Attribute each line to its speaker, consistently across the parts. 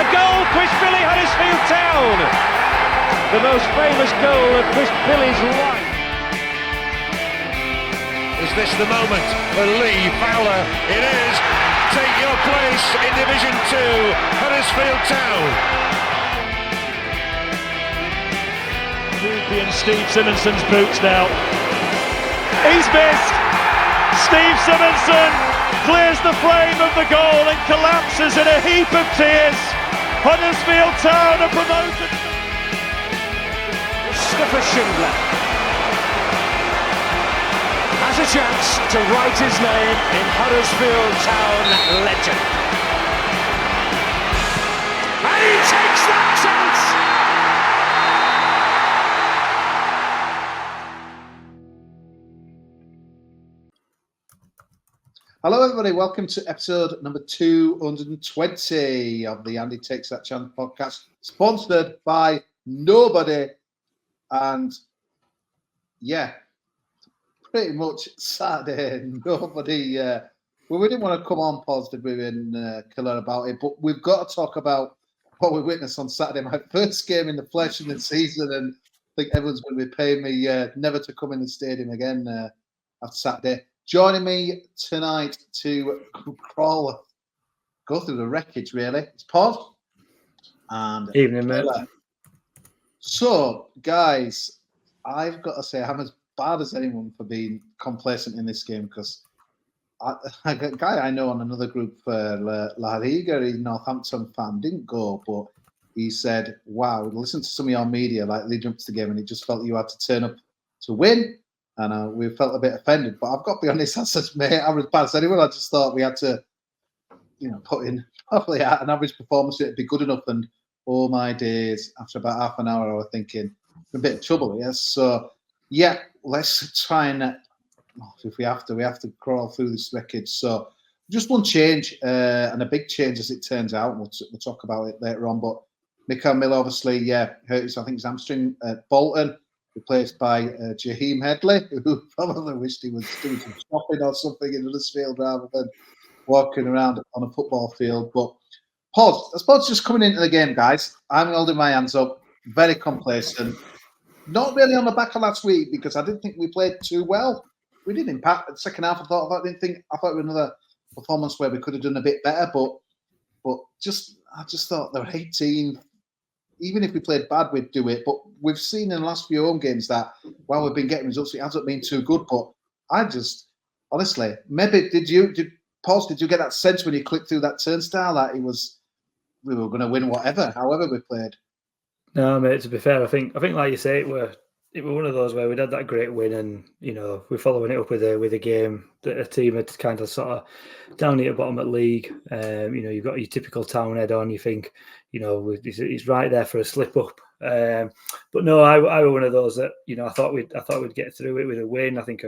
Speaker 1: A goal, Chris Billy, Huddersfield Town. The most famous goal of Chris Billy's life.
Speaker 2: Is this the moment for Lee Fowler? It is. Take your place in Division 2, Huddersfield Town.
Speaker 3: Ruby and Steve Simonson's boots now. He's missed. Steve Simonson clears the frame of the goal and collapses in a heap of tears. Huddersfield Town are promoted.
Speaker 1: Mustafa Schindler has a chance to write his name in Huddersfield Town legend. And he takes that chance!
Speaker 4: Hello everybody, welcome to episode number 220 of the Andy Takes That Chance podcast, sponsored by nobody. And yeah, pretty much Saturday, nobody, well, we didn't want to come on positive in Killer about it, but we've got to talk about what we witnessed on Saturday, my first game in the flesh in the season, and I think everyone's going to be paying me never to come in the stadium again after Saturday. Joining me tonight to go through the wreckage, really, it's Pod and
Speaker 5: Evening, mate.
Speaker 4: So, guys, I've got to say I'm as bad as anyone for being complacent in this game, because a guy I know on another group for La Liga, he's a Northampton fan, didn't go, but he said, wow, listen to some of your media, like leading up to the game, and he just felt you had to turn up to win. And we felt a bit offended, but I've got to be honest, I said, mate, I was bad as anyone. I just thought we had to, put in probably an average performance. It'd be good enough. And all my days, after about half an hour, I was thinking, a bit of trouble, yes. So, yeah, let's try and, if we have to crawl through this wreckage. So, just one change, and a big change as it turns out. We'll talk about it later on. But Mikael Miller, obviously, hurt his, I think, his hamstring at Bolton. Replaced by Jaheim Headley, who probably wished he was doing some shopping or something in Huddersfield rather than walking around on a football field. But Pod, I suppose just coming into the game, guys, I'm holding my hands up, very complacent. Not really on the back of last week, because I didn't think we played too well. We did impact the second half. I thought it was another performance where we could have done a bit better, but I just thought there were 18. Even if we played bad, we'd do it. But we've seen in the last few home games that while we've been getting results, it hasn't been too good. But I just, honestly, maybe did you get that sense when you clicked through that turnstile that we were going to win however we played?
Speaker 5: No, mate, to be fair, I think like you say, it were one of those where we'd had that great win, and we're following it up with a game that a team had kind of sort of down at the bottom of the league. You've got your typical Town head on. You think, he's right there for a slip up. But no, I were one of those that I thought we'd get through it with a win. I think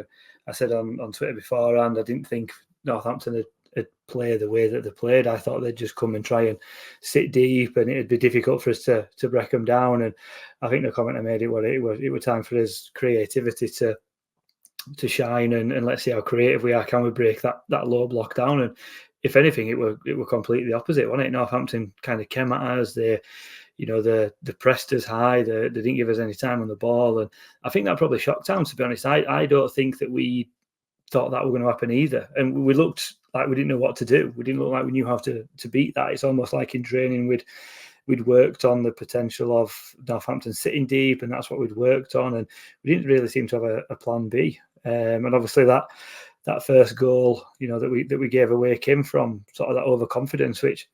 Speaker 5: I said on Twitter beforehand, I didn't think Northampton had play the way that they played. I thought they'd just come and try and sit deep, and it'd be difficult for us to break them down. And I think the comment I made, it was time for his creativity to shine, and let's see how creative we are. Can we break that low block down? And if anything, it were completely the opposite, wasn't it? Northampton kind of came at us. They pressed us high. They didn't give us any time on the ball, and I think that probably shocked Town. To be honest, I don't think that we thought that were going to happen either, and we looked like we didn't know what to do. We didn't look like we knew how to beat that. It's almost like in training we'd worked on the potential of Northampton sitting deep, and that's what we'd worked on, and we didn't really seem to have a plan B. And obviously that first goal, that we gave away came from sort of that overconfidence, which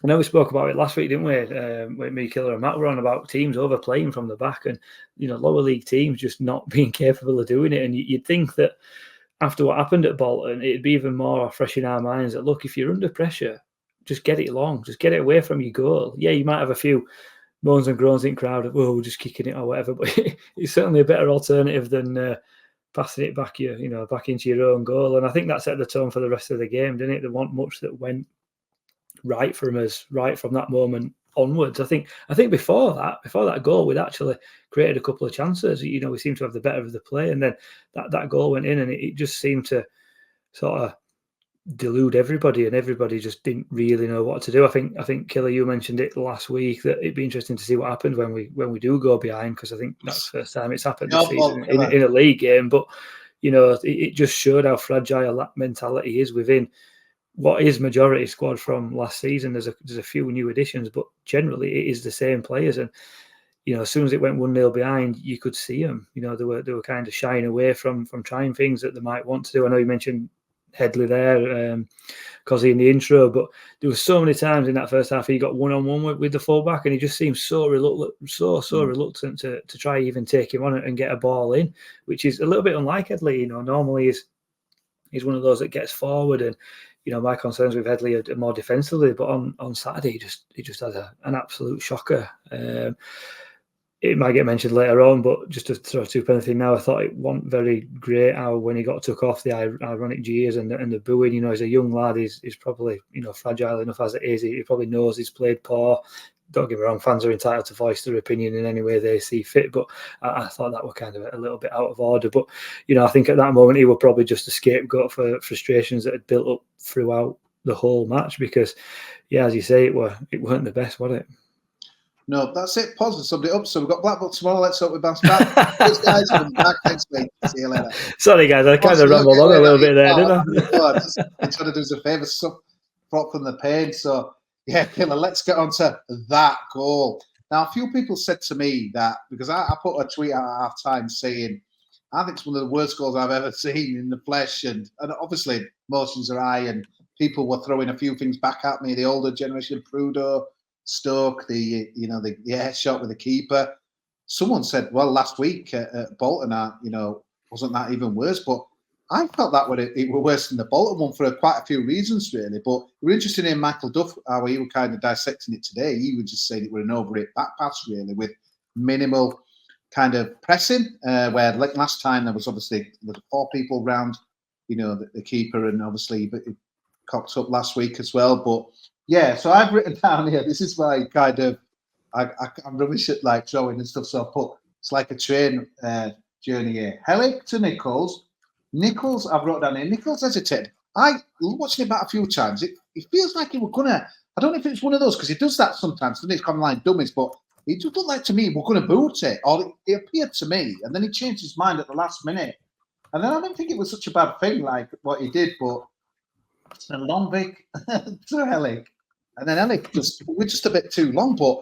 Speaker 5: I know we spoke about it last week, didn't we? With me, Killer and Matt were on about teams overplaying from the back, and lower league teams just not being capable of doing it. And you'd think that after what happened at Bolton, it'd be even more fresh in our minds that, look, if you're under pressure, just get it long, just get it away from your goal. Yeah, you might have a few moans and groans in crowd of, we're just kicking it or whatever, but it's certainly a better alternative than passing it back back into your own goal. And I think that set the tone for the rest of the game, didn't it? There wasn't much that went right from us right from that moment onwards. I think before that goal, we'd actually created a couple of chances. We seemed to have the better of the play, and then that goal went in, and it just seemed to sort of delude everybody, and everybody just didn't really know what to do. I think Killer, you mentioned it last week that it'd be interesting to see what happens when we do go behind, because I think that's the first time it's happened this season in a league game. But it just showed how fragile that mentality is within what is majority squad from last season. There's a few new additions, but generally it is the same players. And as soon as it went 1-0 behind, you could see them. They were kind of shying away from trying things that they might want to do. I know you mentioned Hildred there, Kosi in the intro, but there were so many times in that first half he got one-on-one with the fullback, and he just seemed so reluctant to try even take him on and get a ball in, which is a little bit unlike Hildred. Normally he's one of those that gets forward, and my concerns with Hildred are more defensively, but on Saturday he just had an absolute shocker. It might get mentioned later on, but just to throw a two-penny thing now, I thought it wasn't very great how when he got took off, the ironic jeers and the booing. He's a young lad. He's probably fragile enough as it is. He probably knows he's played poor. Don't get me wrong, fans are entitled to voice their opinion in any way they see fit, but I thought that were kind of a little bit out of order. But I think at that moment he was probably just a scapegoat for frustrations that had built up throughout the whole match, because as you say, it weren't the best, was it?
Speaker 4: No, that's it. Pozza summed it up. So we've got Blackpool tomorrow. Let's hope we bounce back. Those guys will be back next week. See you later.
Speaker 5: Sorry, guys. I kind of rambled on a little bit there, didn't I?
Speaker 4: I'm trying to do us a favour. Prop from the pain. So, Killer, let's get on to that goal. Now, a few people said to me that, because I put a tweet out at half-time saying, I think it's one of the worst goals I've ever seen in the flesh. And obviously, emotions are high, and people were throwing a few things back at me. The older generation, Prudo, Stoke, the air shot with the keeper. Someone said, well, last week at Bolton, wasn't that even worse? But I felt that it were worse than the Bolton one for quite a few reasons, really. But we're interested in Michael Duff, how he was kind of dissecting it today. He would just say that we're an over it back pass, really, with minimal kind of pressing, where like last time there was obviously 4 people round, the keeper, and obviously it cocked up last week as well. But so I've written down here, this is my kind of, I'm rubbish at like drawing and stuff, so I put, it's like a train journey here. Helic to Nichols. Nichols, I've wrote down here, Nichols hesitated. I watched him back a few times. It feels like he was going to, I don't know if it's one of those, because he does that sometimes, doesn't he? It's kind of like dummies, but it just looked like to me we're going to boot it, or it appeared to me, and then he changed his mind at the last minute. And then I don't think it was such a bad thing, like what he did, but Lonvik to Helic. And then Helic we're just a bit too long. But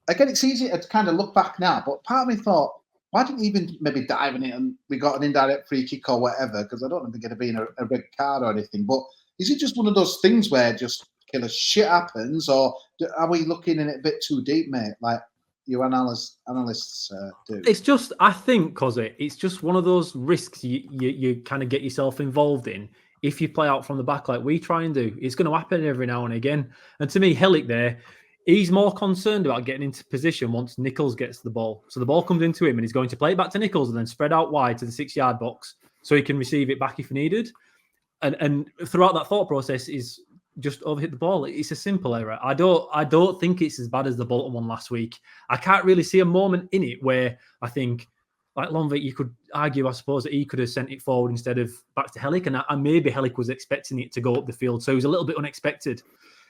Speaker 4: again, it's easy to kind of look back now. But part of me thought, why didn't he even maybe dive in it and we got an indirect free kick or whatever? Because I don't think it'd have been a red card or anything. But is it just one of those things where just killer shit happens, or are we looking in it a bit too deep, mate? Like you analysts do.
Speaker 6: It's just, I think, Kosi, it's just one of those risks you kind of get yourself involved in. If you play out from the back like we try and do, it's going to happen every now and again. And to me, Helic there, he's more concerned about getting into position once Nichols gets the ball. So the ball comes into him and he's going to play it back to Nichols and then spread out wide to the 6-yard box so he can receive it back if needed. And throughout that thought process is just overhit the ball. It's a simple error. I don't think it's as bad as the Bolton one last week. I can't really see a moment in it where I think, like Lonvik, you could argue, I suppose, that he could have sent it forward instead of back to Helic, and maybe Helic was expecting it to go up the field, so it was a little bit unexpected.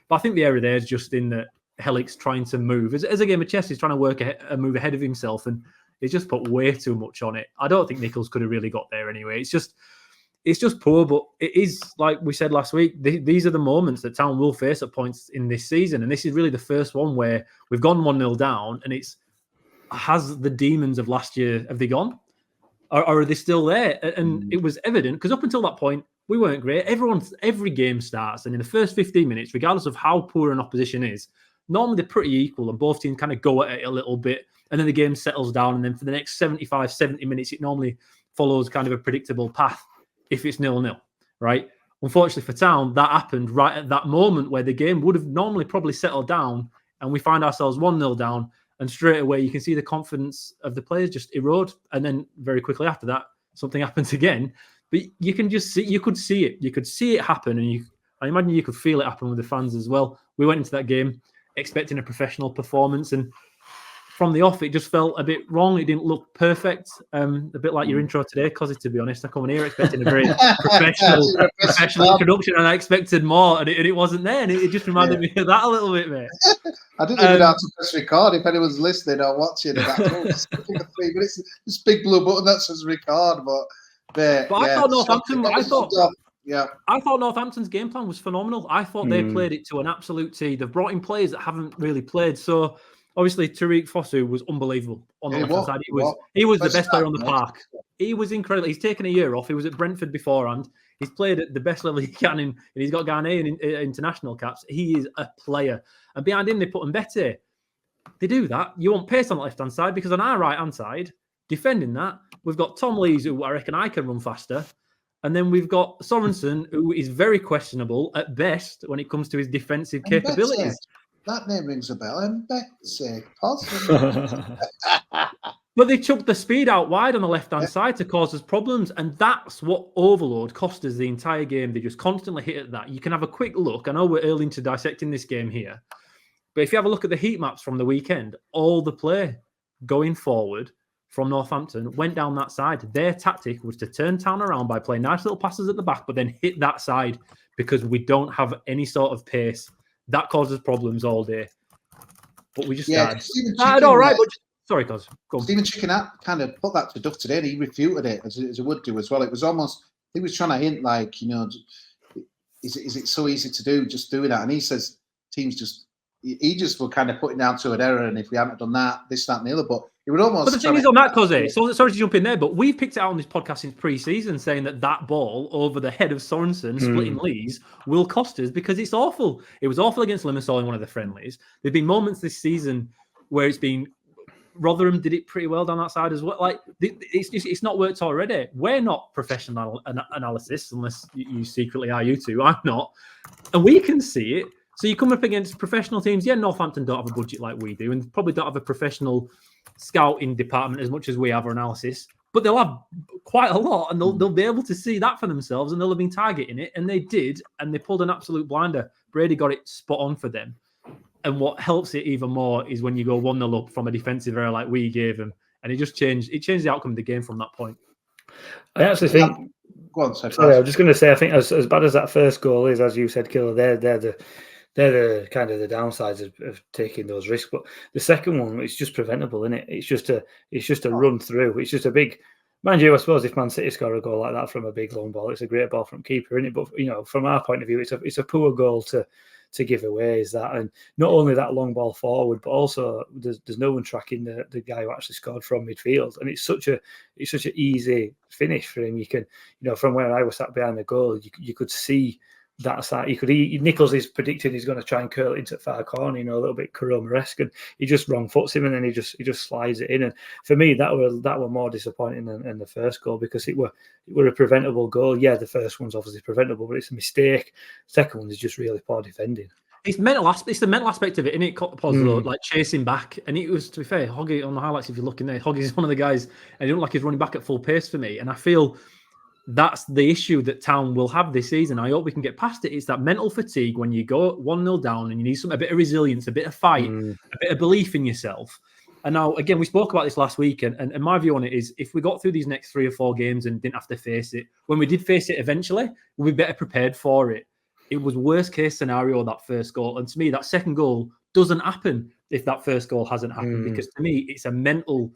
Speaker 6: But I think the error there is just in that Helic's trying to move. As a game of chess, he's trying to work a move ahead of himself, and he's just put way too much on it. I don't think Nichols could have really got there anyway. It's just poor, but it is, like we said last week, these are the moments that Town will face at points in this season, and this is really the first one where we've gone 1-0 down, and has the demons of last year, have they gone? Or are they still there? And it was evident, because up until that point, we weren't great. Every game starts, and in the first 15 minutes, regardless of how poor an opposition is, normally they're pretty equal, and both teams kind of go at it a little bit, and then the game settles down, and then for the next 75, 70 minutes, it normally follows kind of a predictable path if it's 0-0, right? Unfortunately for Town, that happened right at that moment where the game would have normally probably settled down, and we find ourselves 1-0 down, and straight away you can see the confidence of the players just erode, and then very quickly after that, something happens again. But you can just see, you could see it happen, and I imagine you could feel it happen with the fans as well. We went into that game expecting a professional performance, and from the off, it just felt a bit wrong. It didn't look perfect. A bit like your intro today, Kosi, to be honest. I come in here expecting a very professional introduction, and I expected more, and it wasn't there. And it just reminded me of that a little bit, mate.
Speaker 4: I didn't even know how to press record. If anyone's listening or watching, that's all. Just for 3 minutes. This big blue button that says record, but
Speaker 6: I thought Northampton. I thought Northampton's game plan was phenomenal. I thought they played it to an absolute T. They've brought in players that haven't really played. So obviously, Tariq Fosu was unbelievable on the left-hand side. He was the best player on the park. He was incredible. He's taken a year off. He was at Brentford beforehand. He's played at the best level he can, and he's got Ghanaian international caps. He is a player. And behind him, they put Mbete. They do that. You want pace on the left-hand side, because on our right-hand side, defending that, we've got Tom Lees, who I reckon I can run faster. And then we've got Sorensen, who is very questionable at best when it comes to his defensive capabilities.
Speaker 4: That name rings a bell. Mbete.
Speaker 6: But they chucked the speed out wide on the left-hand side to cause us problems. And that's what overload cost us the entire game. They just constantly hit at that. You can have a quick look. I know we're early into dissecting this game here. But if you have a look at the heat maps from the weekend, all the play going forward from Northampton went down that side. Their tactic was to turn Town around by playing nice little passes at the back, but then hit that side because we don't have any sort of pace. That causes problems all day. But we just all right. But sorry, Cos.
Speaker 4: Stephen Chicken kind of put that to Duff today, and he refuted it as it would do as well. It was almost, he was trying to hint like, is it so easy to do, just doing that? And he says teams he just were kind of putting down to an error, and if we hadn't done that, this, that, and the other. But it would almost.
Speaker 6: But the thing is on that, Kosi, so sorry to jump in there, but we've picked it out on this podcast since pre-season, saying that ball over the head of Sorensen, splitting Lees, will cost us because it's awful. It was awful against Limassol in one of the friendlies. There've been moments this season where it's been. Rotherham did it pretty well down that side as well. Like it's not worked already. We're not professional analysis unless you secretly are. You two, I'm not, and we can see it. So you come up against professional teams. Yeah, Northampton don't have a budget like we do, and probably don't have a professional scouting department as much as we have our analysis. But they'll have quite a lot, and they'll be able to see that for themselves, and they'll have been targeting it, and they did, and they pulled an absolute blinder. Brady got it spot on for them. And what helps it even more is when you go 1-0 up from a defensive error like we gave them, and it changed the outcome of the game from that point.
Speaker 5: I actually think.
Speaker 4: Go on,
Speaker 5: sorry, I was just going to say, I think as bad as that first goal is, as you said, Killer, they're the kind of the downsides of taking those risks. But the second one, it's just preventable, isn't it? It's just a run through. It's just a big. Mind you, I suppose if Man City score a goal like that from a big long ball, it's a great ball from keeper, isn't it? But from our point of view, it's a poor goal to give away, is that, and not only that long ball forward, but also there's no one tracking the guy who actually scored from midfield, and it's such an easy finish for him. You can, from where I was sat behind the goal, you could see that side. Nichols is predicted he's going to try and curl it into the far corner, a little bit Karoma-esque, and he just wrong foots him, and then he just slides it in. And for me, that were more disappointing than the first goal, because it were a preventable goal. Yeah, the first one's obviously preventable, but it's a mistake. The second one is just really poor defending.
Speaker 6: It's the mental aspect of it, isn't it? Pozza, like chasing back, and it was, to be fair, Hoggy on the highlights. If you're looking there, Hoggy's one of the guys, and he looked like he's running back at full pace for me, and I feel. That's the issue that Town will have this season. I hope we can get past it. It's that mental fatigue when you go 1-0 down and you need a bit of resilience, a bit of fight, a bit of belief in yourself. And now, again, we spoke about this last week, and my view on it is if we got through these next 3 or 4 games and didn't have to face it, when we did face it eventually, we'll be better prepared for it. It was worst case scenario, that first goal. And to me, that second goal doesn't happen if that first goal hasn't happened, because to me, it's a mental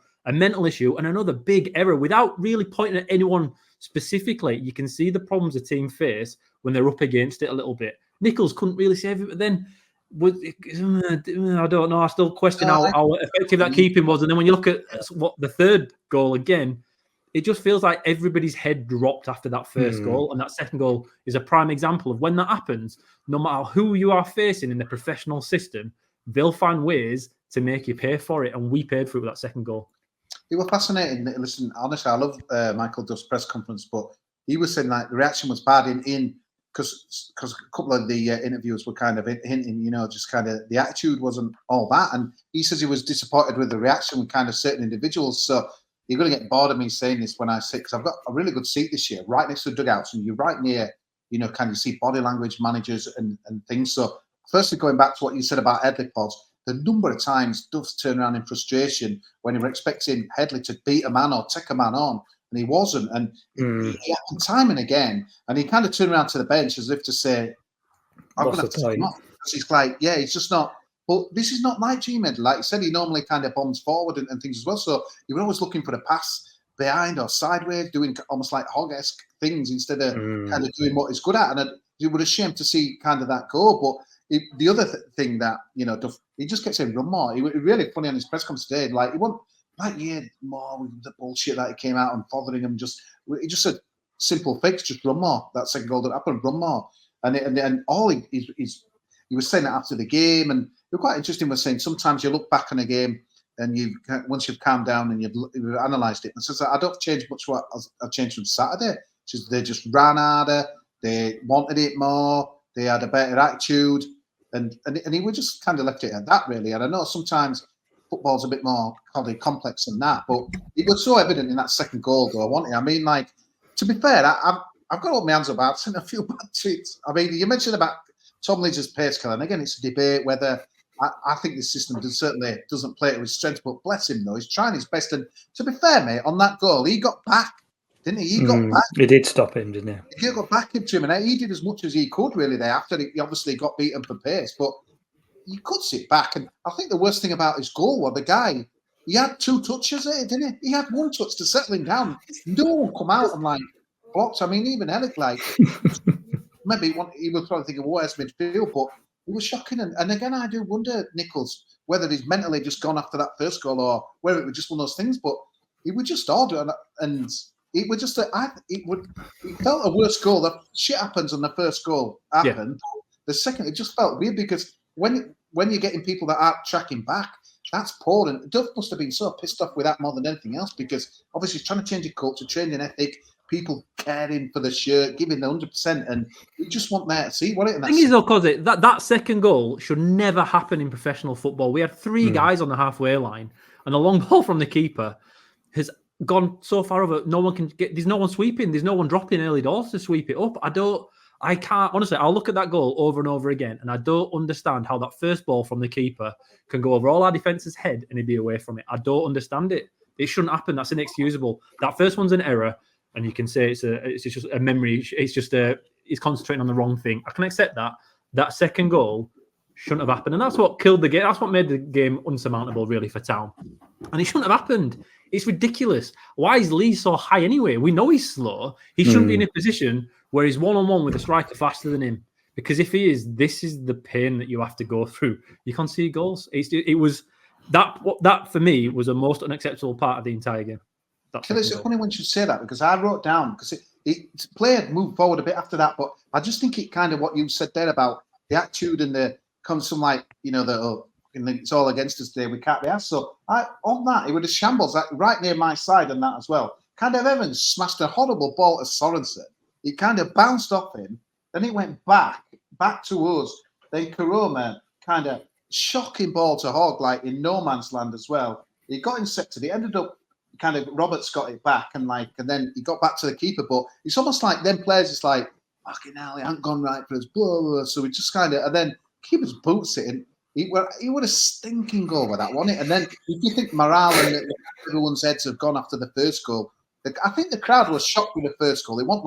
Speaker 6: issue and another big error without really pointing at anyone specifically. You can see the problems a team face when they're up against it a little bit. Nichols couldn't really save it, but then I don't know. I still question how effective that keeping was. And then when you look at what the third goal again, it just feels like everybody's head dropped after that first goal. And that second goal is a prime example of when that happens, no matter who you are facing in the professional system, they'll find ways to make you pay for it. And we paid for it with that second goal.
Speaker 4: It was fascinating. Listen, honestly, I love Michael Duff's press conference, but he was saying like the reaction was bad in because a couple of the interviewers were kind of hinting, just kind of the attitude wasn't all that. And he says he was disappointed with the reaction with kind of certain individuals. So you're going to get bored of me saying this when I say, because I've got a really good seat this year, right next to the dugouts, and you're right near, can you see body language managers and things. So firstly, going back to what you said about Hildred, Pods, the number of times Duff's turned around in frustration when he were expecting Headley to beat a man or take a man on, and he wasn't. And it happened time and again. And he kind of turned around to the bench as if to say, I'm going to have to take him off. Because he's like, yeah, he's just not. But this is not like G-Med. Like you said, he normally kind of bombs forward and things as well. So you were always looking for the pass behind or sideways, doing almost like Hogg-esque things instead of kind of doing what he's good at. And it would have shamed to see kind of that go. But the other thing that, Duff, he just kept saying, run more. He was really funny on his press conference today. Like, he wasn't like, yeah, more with the bullshit that he came out and bothering him. He just said, simple fix, just run more. That second goal that happened, run more. And all he was saying that after the game. And it was quite interesting, was saying sometimes you look back on a game and once you've calmed down and you've analysed it. And so I don't change much what I've changed from Saturday. They just ran harder. They wanted it more. They had a better attitude. And he would just kind of left it at that, really. And I know sometimes football's a bit more complex than that, but it was so evident in that second goal, though. I mean, like, to be fair, I've got to hold my hands up. I've seen a few bad tweets. I mean, you mentioned about Tom Leeds' pace killer, and again, it's a debate whether I think this system certainly doesn't play to his strength, but bless him, though. He's trying his best. And to be fair, mate, on that goal, he got back, didn't he? He got back.
Speaker 5: He did stop him, didn't he?
Speaker 4: He got back into him, and he did as much as he could, really, there after he obviously got beaten for pace. But he could sit back. And I think the worst thing about his goal was the guy, he had 2 touches there, didn't he? He had 1 touch to settle him down. No one come out and, like, blocked. I mean, even Elliot, like, maybe he was probably thinking, where's midfield? But it was shocking. And again, I do wonder, Nichols, whether he's mentally just gone after that first goal or whether it was just one of those things. But he would just order, and it was just it felt a worse goal. That shit happens on the first goal happened. Yeah. The second, it just felt weird because when you're getting people that aren't tracking back, that's poor. And Duff must have been so pissed off with that more than anything else, because obviously he's trying to change a culture, training ethic, people caring for the shirt, giving the 100%, and we just want there to see what it.
Speaker 6: The thing is, though, Kosi, that second goal should never happen in professional football. We had 3 guys on the halfway line, and the long ball from the keeper has gone so far over. No one can get. There's no one sweeping. There's no one dropping early doors to sweep it up. I can't honestly. I'll look at that goal over and over again, and I don't understand how that first ball from the keeper can go over all our defence's head and he'd be away from it. I don't understand it. It shouldn't happen. That's inexcusable. That first one's an error. And you can say it's just a memory. It's just he's concentrating on the wrong thing. I can accept that. That second goal shouldn't have happened, and that's what killed the game. That's what made the game unsurmountable, really, for Town. And it shouldn't have happened. It's ridiculous. Why is Lee so high anyway? We know he's slow. He shouldn't be in a position where he's 1-on-1 with a striker faster than him. Because if he is, this is the pain that you have to go through. You can't see goals. It was that for me was the most unacceptable part of the entire game.
Speaker 4: It's funny when you say that, because I wrote down, because it played moved forward a bit after that, but I just think it kind of what you said there about the attitude and the comes from, like, it's all against us today, we can't be asked. So on that, it was a shambles right near my side and that as well. Kind of Evans smashed a horrible ball to Sorensen. It kind of bounced off him, then it went back to us. Then Karoma kind of shocking ball to Hogg, like in no man's land as well. He got intercepted. It ended up kind of Roberts got it back and then he got back to the keeper. But it's almost like them players, it's like, fucking hell, he hasn't gone right for us. Blah, blah, blah. So we just kind of, and then keeper's boots it in. He would a stinking goal with that, wasn't it? And then if you think morale and everyone's heads have gone after the first goal, I think the crowd was shocked with the first goal. They want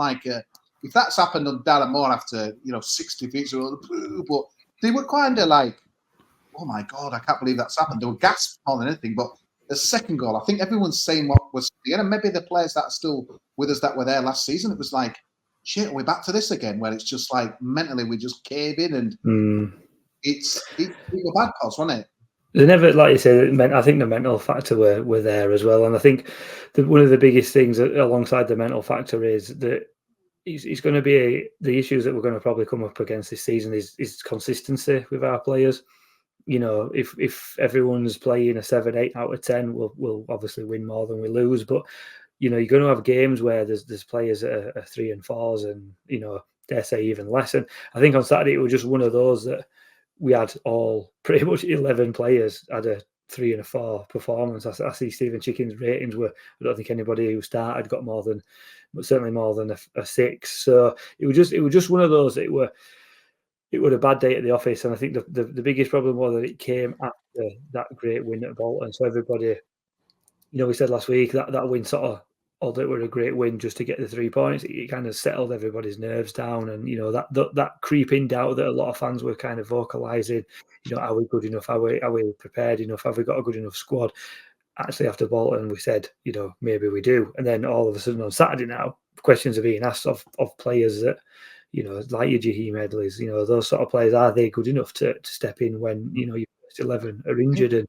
Speaker 4: if that's happened on Darren Moore after 60 feet, but they were kind of like, oh my God, I can't believe that's happened. They were gasped more than anything. But the second goal, I think everyone's saying what was, and maybe the players that are still with us that were there last season, it was like, shit, are we back to this again? Where it's just like mentally we just cave in, and it was bad calls, wasn't it?
Speaker 5: They never, like you said, I think the mental factor were there as well. And I think one of the biggest things alongside the mental factor is that it's going to be the issues that we're going to probably come up against this season is consistency with our players. If everyone's playing a 7, 8 out of 10, we'll obviously win more than we lose. But you're going to have games where there's players that are 3 and 4s, and dare say even less. And I think on Saturday it was just one of those that we had all pretty much 11 players had a 3 and a 4 performance. I see Stephen Chicken's ratings were, I don't think anybody who started got more than, but certainly more than a 6. So it was just one of those. it was a bad day at the office, and I think the biggest problem was that it came after that great win at Bolton. So everybody, we said last week that win sort of, although it was a great win just to get the 3 points, it kind of settled everybody's nerves down, and that creeping doubt that a lot of fans were kind of vocalising. Are we good enough? Are we prepared enough? Have we got a good enough squad? Actually, after Bolton, we said, maybe we do, and then all of a sudden on Saturday now, questions are being asked of players that, like your Jaheim Headleys, those sort of players, are they good enough to step in when, your first 11 are injured? And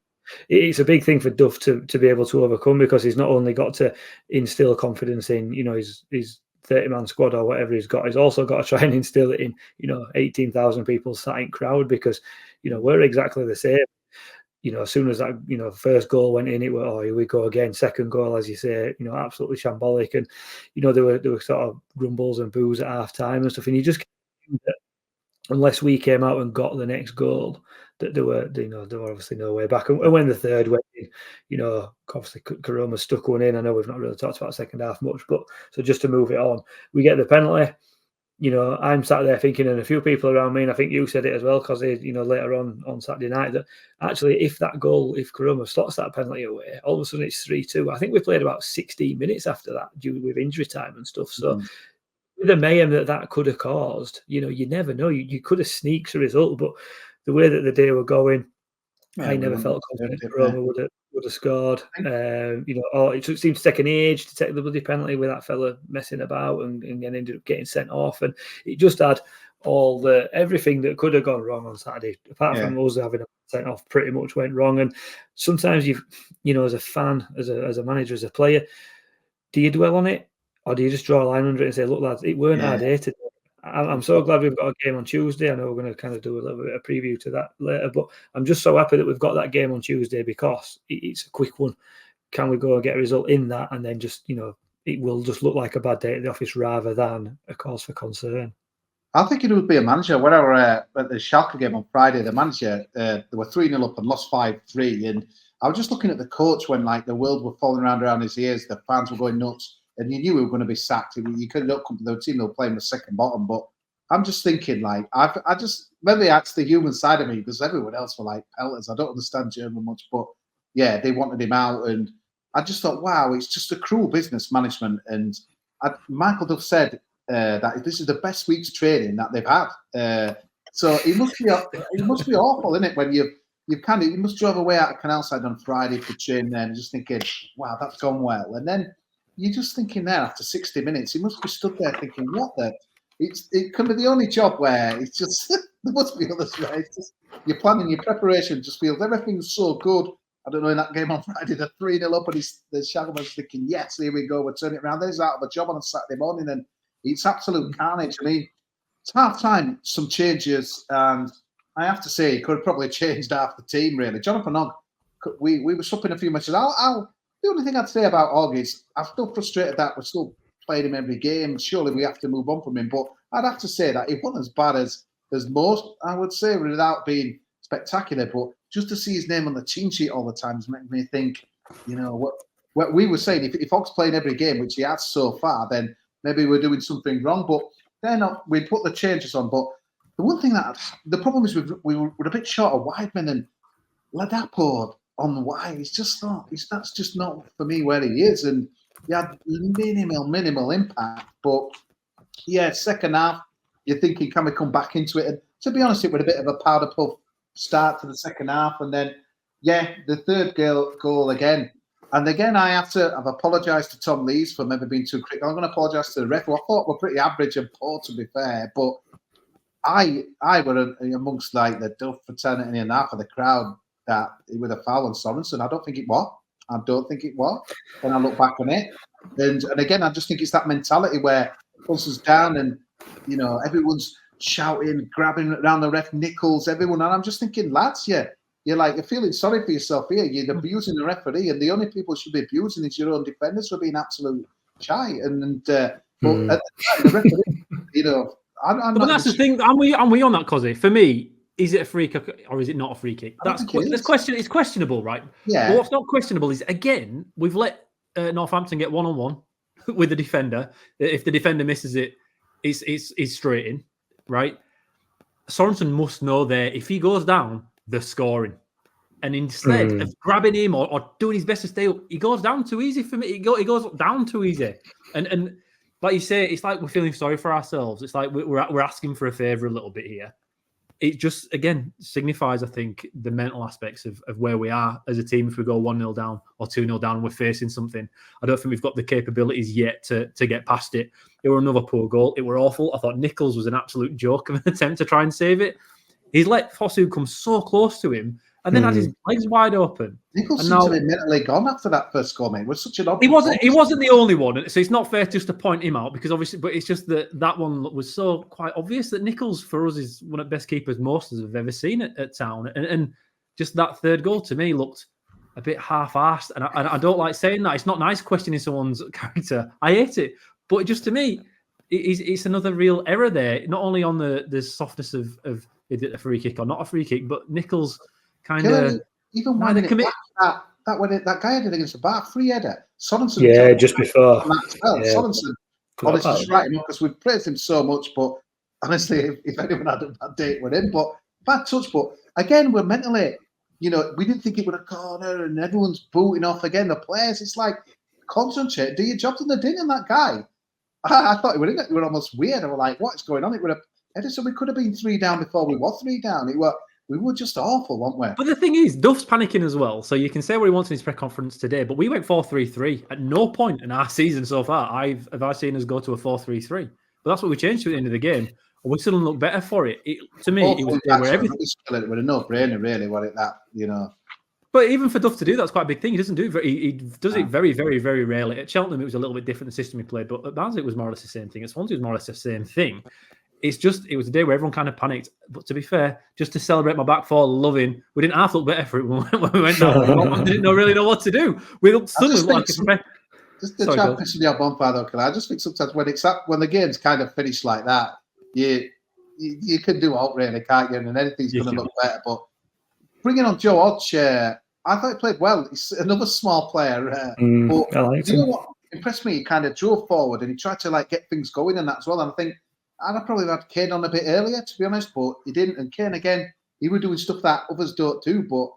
Speaker 5: it's a big thing for Duff to be able to overcome, because he's not only got to instill confidence in, his 30-man squad or whatever he's got, he's also got to try and instill it in, 18,000 people sat in crowd, because, we're exactly the same. As soon as that, first goal went in, it was, oh, here we go again. Second goal, as you say, absolutely shambolic. And, there were sort of grumbles and boos at half time and stuff. And you just, unless we came out and got the next goal, that there were obviously no way back. And when the third went in, obviously Koroma stuck one in. I know we've not really talked about the second half much, but so just to move it on, we get the penalty. I'm sat there thinking, and a few people around me, and I think you said it as well, because later on Saturday night, that actually if Koroma slots that penalty away, all of a sudden it's 3-2. I think we played about 16 minutes after that with injury time and stuff. So with the mayhem that could have caused, you never know. You could have sneaked a result, but the way that the day were going, I never felt confident Koroma would have scored. It seemed to take an age to take the bloody penalty with that fella messing about and ended up getting sent off. And it just had everything that could have gone wrong on Saturday, apart from us having a sent off, pretty much went wrong. And sometimes as a fan, as a manager, as a player, do you dwell on it, or do you just draw a line under it and say, look, lads, it weren't our day today? I'm so glad we've got a game on Tuesday. I know we're going to kind of do a little bit of preview to that later, but I'm just so happy that we've got that game on Tuesday, because it's a quick one. Can we go and get a result in that, and then just, it will just look like a bad day at the office rather than a cause for concern?
Speaker 4: I think it would be a manager. When I were at the Schalke game on Friday, the manager, they were 3-0 up and lost 5-3. And I was just looking at the coach when, like, the world were falling around his ears, the fans were going nuts. And you knew we were going to be sacked. You could not come to the team that were playing the second bottom. But I'm just thinking, like, I just maybe that's the human side of me, because everyone else were like pelters. I don't understand German much, but yeah, they wanted him out, and I just thought, wow, it's just a cruel business management. And Michael Duff said that this is the best week's training that they've had. So it must be awful, isn't it, when you must drive away out of Canalside on Friday to train there, and just thinking, wow, that's gone well, and then. You're just thinking there after 60 minutes, you must be stood there thinking, what the? It can be the only job where it's just, there must be others, right? It's just, your planning, your preparation just feels everything's so good. I don't know, in that game on Friday, they're 3-0 up, and the Shaggerman's thinking, yes, here we go, we're turning it around. There's out of a job on a Saturday morning, and it's absolute carnage. I mean, it's half time, some changes, and I have to say, he could have probably changed half the team, really. Jonathan Ogg, we were swapping a few matches. The only thing I'd say about Ogg is I'm still frustrated that we're still playing him every game. Surely we have to move on from him. But I'd have to say that he wasn't as bad as most, I would say, without being spectacular. But just to see his name on the team sheet all the time has made me think, what we were saying, if Ogg's playing every game, which he has so far, then maybe we're doing something wrong. But they're not. We put the changes on. But the one thing the problem is we were a bit short of Weidman and Ladapo. On the why, that's just not for me where he is, and he had minimal impact. But yeah, second half, you're thinking, can we come back into it? And to be honest, it was a bit of a powder puff start to the second half, and then the third goal again. And again, I've apologised to Tom Lees for maybe being too critical. I'm going to apologise to the ref, who I thought were pretty average and poor, to be fair. But I were amongst like the Duff fraternity and half of the crowd that it was a foul on Sorensen. I don't think it was. When I look back on it. And again, I just think it's that mentality where once it's down and, everyone's shouting, grabbing around the ref, Nichols, everyone. And I'm just thinking, lads, you're feeling sorry for yourself here. You're abusing the referee, and the only people who should be abusing is your own defenders for being absolute shy. And but at the referee,
Speaker 6: but that's the thing. Are we on that, Kosi? For me, is it a free kick or is it not a free kick? That's it's questionable, right? Yeah. But what's not questionable is, again, we've let Northampton get 1-on-1 with the defender. If the defender misses it, it's straight in, right? Sorensen must know there, if he goes down, they're scoring. And instead of grabbing him or doing his best to stay up, he goes down too easy for me. He goes down too easy. And like you say, it's like we're feeling sorry for ourselves. It's like we're asking for a favour a little bit here. It just, again, signifies, I think, the mental aspects of where we are as a team. If we go 1-0 down or 2-0 down and we're facing something, I don't think we've got the capabilities yet to get past it. It were another poor goal. It were awful. I thought Nichols was an absolute joke of an attempt to try and save it. He's let Fosu come so close to him and then had his legs wide open.
Speaker 4: Nichols seems to be mentally gone after that first goal, mate. It was such an
Speaker 6: He wasn't the only one, so it's not fair just to point him out because obviously, but it's just that one was so quite obvious that Nichols for us is one of the best keepers most of us have ever seen at Town, and just that third goal to me looked a bit half-assed, and I don't like saying that. It's not nice questioning someone's character. I hate it, but just to me, it's another real error there. Not only on the softness of is it a free kick or not a free kick, but Nichols kind of
Speaker 4: even when that guy had it against the bar, free header. Sorensen,
Speaker 5: just before.
Speaker 4: Sorensen, honestly, just right because we've praised him so much, but honestly, if anyone had a bad date with him, but bad touch. But again, we're mentally, we didn't think it would have corner, and everyone's booting off again. The players, it's like concentrate, do your jobs, and they didn't. That guy, I thought it were almost weird. I was like, what's going on? It would have. Edison, we could have been 3 down before we were 3 down. We were just awful, weren't we?
Speaker 6: But the thing is, Duff's panicking as well. So you can say what he wants in his press conference today, but we went 4-3-3. At no point in our season so far have I seen us go to a 4-3-3. But that's what we changed to at the end of the game. And we still didn't look better for it. To me, it was where everything.
Speaker 4: It was a no-brainer, really, wasn't it?
Speaker 6: But even for Duff to do that's quite a big thing. He doesn't do it. He does it very, very, very rarely. At Cheltenham, it was a little bit different, the system he played. But at Barnsley, it was more or less the same thing. At Swansea, it was more or less the same thing. It was a day where everyone kind of panicked. But to be fair, just to celebrate my back four, we didn't half look better for it when we went down. We didn't really know what to do. We looked suddenly like
Speaker 4: just the championship of bonfire, though, I just think sometimes when the game's kind of finished like that, you can do out really, can't you? And anything's going to look better. But bringing on Joe Hodge, I thought he played well. He's another small player. But you know what impressed me? He kind of drove forward and he tried to get things going and that as well. And I think I'd probably had Kane on a bit earlier, to be honest, but he didn't. And Kane, again, he was doing stuff that others don't do. But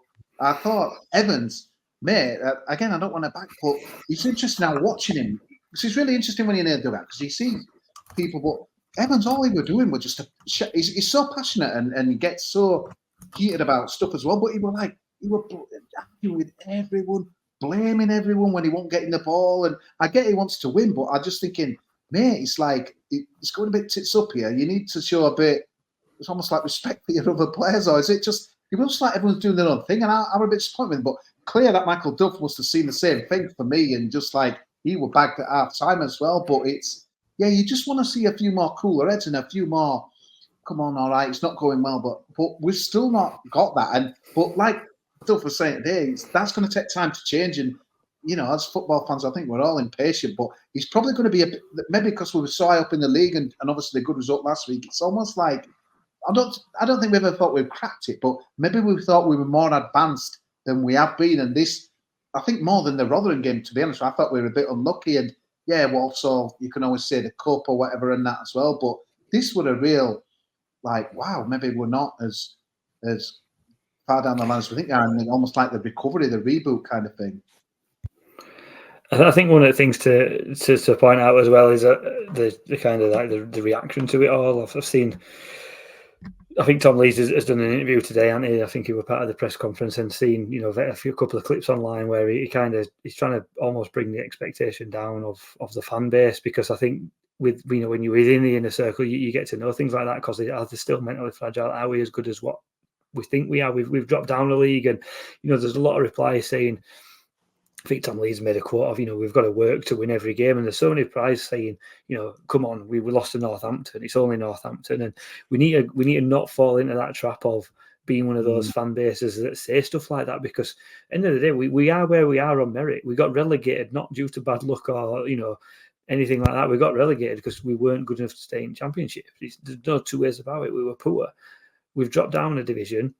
Speaker 4: I thought Evans, mate, again, I don't want to back, but it's interesting now watching him. Because it's really interesting when you do that, because he sees people. But Evans, all he was doing was just he's so passionate and he gets so heated about stuff as well. But he was arguing with everyone, blaming everyone when he won't get in the ball. And I get he wants to win, but I'm just thinking, mate, it's like it's going a bit tits up here. You need to show a bit. It's almost like respect for your other players, or is it just? It looks like everyone's doing their own thing, and I'm a bit disappointed with him. But clear that Michael Duff must have seen the same thing for me, and just like he was bagged at half time as well. But you just want to see a few more cooler heads and a few more. Come on, all right, it's not going well, but we've still not got that. But like Duff was saying today, that's going to take time to change. And as football fans, I think we're all impatient. But he's probably going to be maybe because we were so high up in the league and obviously a good result last week. It's almost like I don't think we ever thought we'd cracked it, but maybe we thought we were more advanced than we have been. And this, I think, more than the Rotherham game, to be honest, I thought we were a bit unlucky. And also you can always say the cup or whatever and that as well. But this was a real, wow, maybe we're not as far down the line as we think, and almost like the recovery, the reboot kind of thing.
Speaker 5: I think one of the things to point out as well is the kind of the reaction to it all. I've seen. I think Tom Lees has done an interview today, hasn't he? I think he was part of the press conference and seen, a couple of clips online where he's trying to almost bring the expectation down of the fan base, because I think when you're within the inner circle, you get to know things like that because they're still mentally fragile. Are we as good as what we think we are? We've dropped down the league, and there's a lot of replies saying. I think Tom Lee's made a quote of, we've got to work to win every game. And there's so many replies saying, come on, we lost to Northampton. It's only Northampton. And we need to not fall into that trap of being one of those fan bases that say stuff like that, because at the end of the day, we are where we are on merit. We got relegated, not due to bad luck or, anything like that. We got relegated because we weren't good enough to stay in Championship. There's no two ways about it. We were poor. We've dropped down a division.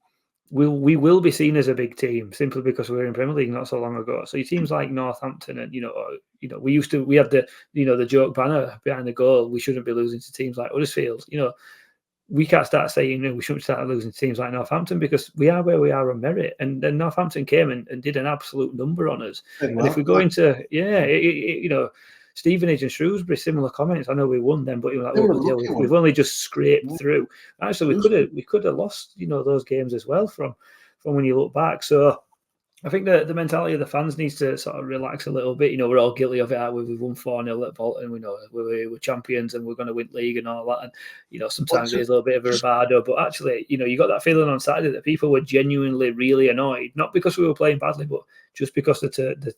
Speaker 5: We will be seen as a big team simply because we were in Premier League not so long ago. So teams like Northampton and we had the the joke banner behind the goal. We shouldn't be losing to teams like Huddersfield. we can't start saying, we shouldn't start losing teams like Northampton, because we are where we are on merit. And then Northampton came and did an absolute number on us. And if we go into, Stevenage and Shrewsbury, similar comments. I know we won them, but you're like, we've only just scraped through. Actually, we could have lost, those games as well from when you look back. So I think the mentality of the fans needs to sort of relax a little bit. We're all guilty of it. We've won 4-0 at Bolton. We know we're champions and we're going to win league and all that. And, sometimes there's a little bit of a bravado. But actually, you got that feeling on Saturday that people were genuinely really annoyed, not because we were playing badly, but just because the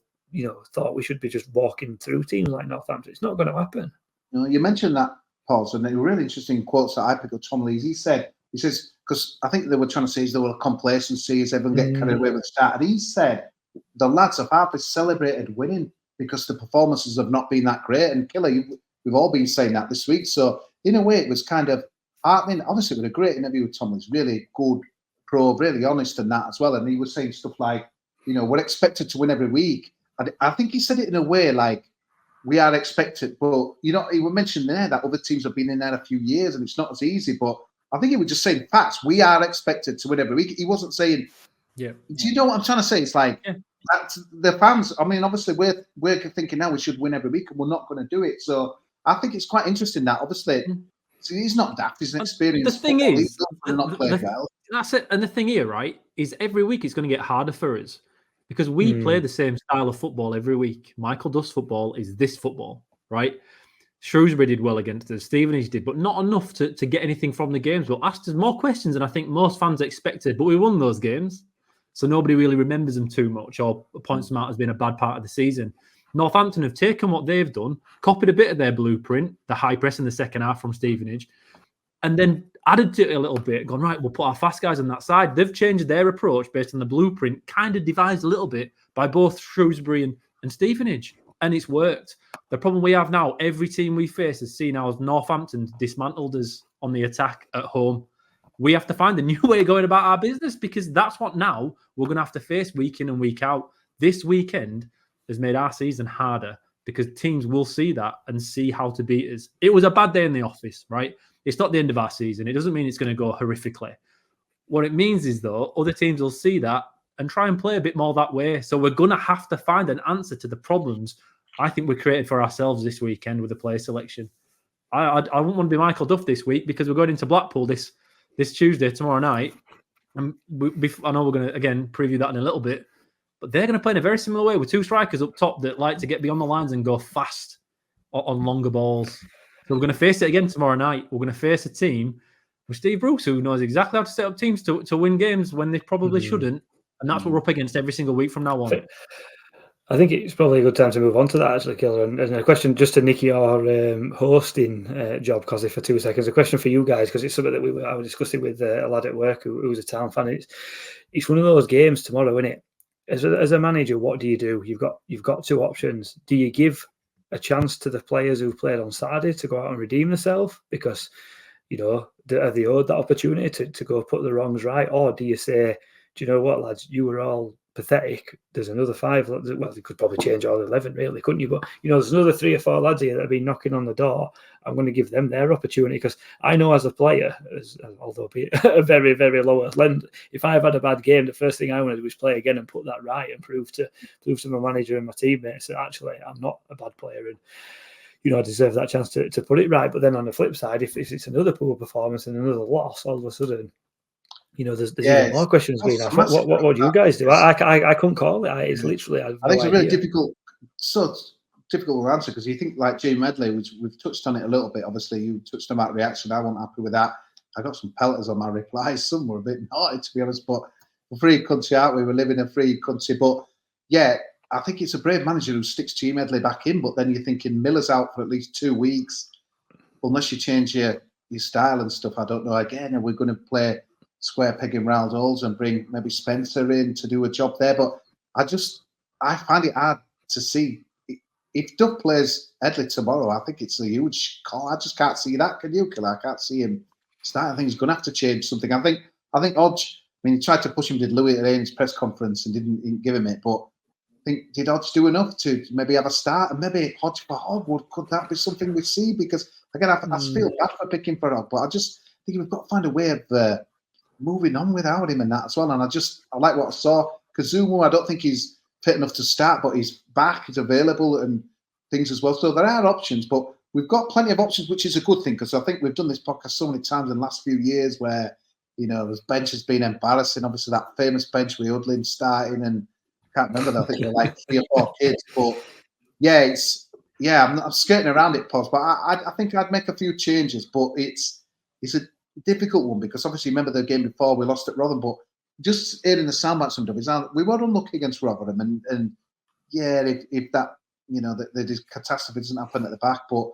Speaker 5: thought we should be just walking through teams like Northampton. It's not going to happen.
Speaker 4: You mentioned that, Paul, and a really interesting quotes that I picked up. Tom Lees, he says, because I think they were trying to say there were complacency as everyone get carried away with the start. And he said the lads have hardly celebrated winning because the performances have not been that great. And Killer, we've all been saying that this week. So in a way, it was kind of heartening. Obviously, with a great interview with Tom Lees, really good, really honest and that as well. And he was saying stuff like, we're expected to win every week. I think he said it in a way like, we are expected, but he was mentioning there that other teams have been in there a few years and it's not as easy. But I think he was just saying facts. We are expected to win every week. He wasn't saying, Do you know what I'm trying to say? It's like that the fans. I mean, obviously we're thinking now we should win every week, and we're not going to do it. So I think it's quite interesting that obviously he's not daft. He's an experienced.
Speaker 6: The thing is,
Speaker 4: not played well.
Speaker 6: That's it. And the thing here, right, is every week it's going to get harder for us. Because we play the same style of football every week. Michael Duff's football is this football, right? Shrewsbury did well against us. Stevenage did, but not enough to get anything from the games. But asked us more questions than I think most fans expected. But we won those games. So nobody really remembers them too much or points them out as being a bad part of the season. Northampton have taken what they've done, copied a bit of their blueprint, the high press in the second half from Stevenage, and then added to it a little bit, gone, right, we'll put our fast guys on that side. They've changed their approach based on the blueprint, kind of devised a little bit by both Shrewsbury and Stevenage, and it's worked. The problem we have now, every team we face has seen how Northampton dismantled us on the attack at home. We have to find a new way of going about our business because that's what now we're going to have to face week in and week out. This weekend has made our season harder because teams will see that and see how to beat us. It was a bad day in the office, right? It's not the end of our season. It doesn't mean it's going to go horrifically. What it means is, though, other teams will see that and try and play a bit more that way. So we're going to have to find an answer to the problems I think we created for ourselves this weekend with the player selection. I wouldn't want to be Michael Duff this week because we're going into Blackpool this Tuesday, tomorrow night. And I know we're going to, again, preview that in a little bit. But they're going to play in a very similar way with two strikers up top that like to get beyond the lines and go fast on longer balls. So we're going to face it again tomorrow night. We're going to face a team with Steve Bruce, who knows exactly how to set up teams to win games when they probably shouldn't. And that's what we're up against every single week from now on.
Speaker 5: I think it's probably a good time to move on to that, actually, Killer. And a question just to Nicky, our hosting job, Kosi, for 2 seconds. A question for you guys, because it's something that I was discussing with a lad at work who's a Town fan. It's one of those games tomorrow, isn't it? As a manager, what do? You've got two options. Do you give a chance to the players who played on Saturday to go out and redeem themselves because, are they owed that opportunity to go put the wrongs right? Or do you say, do you know what, lads, you were all pathetic. There's another 5. Well, they could probably change all 11, really, couldn't you? But, there's another 3 or 4 lads here that have been knocking on the door. I'm going to give them their opportunity because I know as a player, although be a very, very lower end, if I've had a bad game, the first thing I want to do is play again and put that right and prove to my manager and my teammates that actually I'm not a bad player and, I deserve that chance to put it right. But then on the flip side, if it's another poor performance and another loss, all of a sudden, there's even more questions being asked. What do you guys do? I couldn't call it. It's literally. I think it's a really difficult
Speaker 4: answer because you think like Jay Medley, which we've touched on it a little bit. Obviously, you touched on that reaction. I wasn't happy with that. I got some pelters on my replies. Some were a bit naughty, to be honest. But we're a free country, aren't we? We live in a free country. But yeah, I think it's a brave manager who sticks Jay Medley back in. But then you're thinking Miller's out for at least 2 weeks, unless you change your style and stuff. I don't know. Again, are we going to play square peg in round holes and bring maybe Spencer in to do a job there? But I find it hard to see if Duff plays Headley tomorrow. I think it's a huge call. I just can't see that. Can you, Killer? I can't see him start. I think he's going to have to change something. I think Hodge. I mean, he tried to push him. Did Louis at Ains' press conference and didn't give him it. But I think did Hodge do enough to maybe have a start? And maybe Hodge for Hogwood, could that be something we see? Because again, I feel bad for picking for Hogg, but I just thinking we've got to find a way of moving on without him and that as well. And I like what I saw. Kazumu, I don't think he's fit enough to start, but he's back, he's available and things as well. So there are options, but we've got plenty of options, which is a good thing, because I think we've done this podcast so many times in the last few years where, this bench has been embarrassing. Obviously, that famous bench with Hildred starting, and I can't remember. I think they're like 3 or 4 kids. But I'm skirting around it, Poz. But I think I'd make a few changes. But it's a difficult one, because obviously, remember the game before we lost at Rotherham. But just hearing the sound back sometimes, we were unlucky against Rotherham, and if that the catastrophe doesn't happen at the back, but.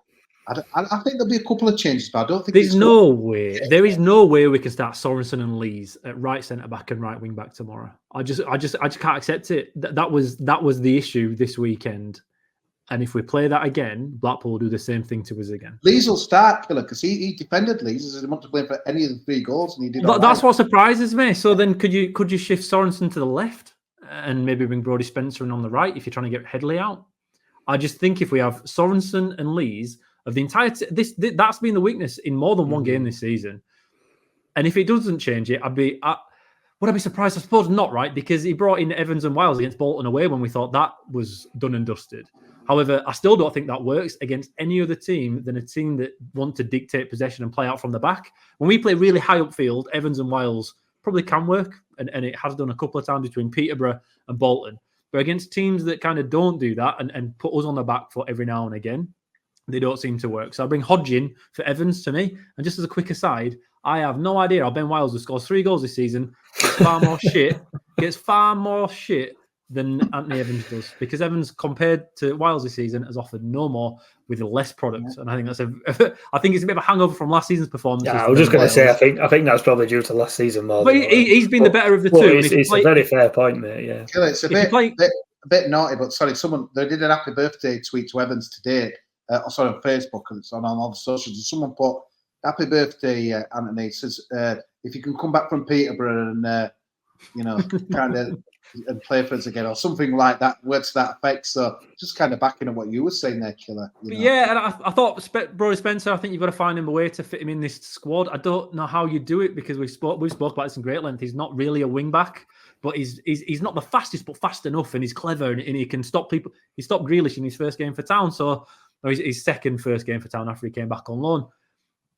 Speaker 4: I think there'll be a couple of changes, but I don't think
Speaker 6: there is no way we can start Sorensen and Lees at right centre back and right wing back tomorrow. I just can't accept it. That was the issue this weekend, and if we play that again, Blackpool will do the same thing to us again.
Speaker 4: Lees will start, Killer, because he defended Lees as he wanted to play for any of the 3 goals, and he did.
Speaker 6: That's what surprises me. So then, could you shift Sorensen to the left and maybe bring Brodie Spencer in on the right if you're trying to get Headley out? I just think if we have Sorensen and Lees. Of the entire that's been the weakness in more than one game this season, and if it doesn't change it, would I be surprised? I suppose not, right? Because he brought in Evans and Wiles against Bolton away when we thought that was done and dusted. However, I still don't think that works against any other team than a team that want to dictate possession and play out from the back. When we play really high upfield, Evans and Wiles probably can work, and it has done a couple of times between Peterborough and Bolton. But against teams that kind of don't do that and put us on the back foot every now and again, they don't seem to work. So I'll bring Hodge in for Evans to me. And just as a quick aside, I have no idea how Ben Wiles, who scores 3 goals this season, gets far more shit than Anthony Evans does. Because Evans, compared to Wiles this season, has offered no more with less product. And I think I think it's a bit of a hangover from last season's performance.
Speaker 5: Yeah, I was just going to say, I think that's probably due to last season more.
Speaker 6: But he's been the better of the two.
Speaker 5: It's a very fair point, mate. Yeah,
Speaker 4: it's a bit naughty, but sorry, they did an happy birthday tweet to Evans today. On Facebook, and it's on all the socials. And someone put, "Happy birthday, Anthony." It says, "If you can come back from Peterborough and kind of and play for us again," or something like that. Words to that effect. So just kind of backing up what you were saying there, Killer.
Speaker 6: Yeah, and I thought Brodie Spencer. I think you've got to find him a way to fit him in this squad. I don't know how you do it, because we've spoke about this in great length. He's not really a wing back, but he's not the fastest, but fast enough, and he's clever, and he can stop people. He stopped Grealish in his first game for Town, so. His first game for Town after he came back on loan.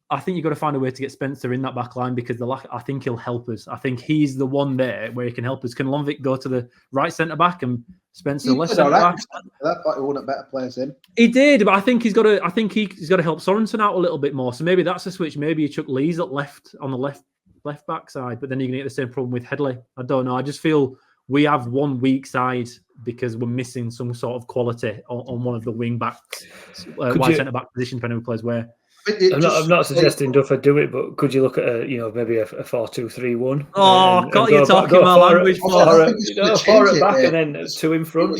Speaker 6: I think you've got to find a way to get Spencer in that back line, because I think he'll help us. I think he's the one there where he can help us. Can Lonvik go to the right centre back and Spencer left centre back?
Speaker 4: I thought he wanted better players in.
Speaker 6: He did, but I think he's got to help Sorensen out a little bit more. So maybe that's a switch. Maybe you chuck Lees at left on the left back side, but then you're going to get the same problem with Headley. I don't know. I just feel we have one weak side because we're missing some sort of quality on one of the wing backs, wide centre back position, depending who plays where.
Speaker 5: I'm not suggesting Duffer do it, but could you look at maybe a 4-2-3-1?
Speaker 6: Oh, God, you're talking my language.
Speaker 5: Four at back and then 2 in front.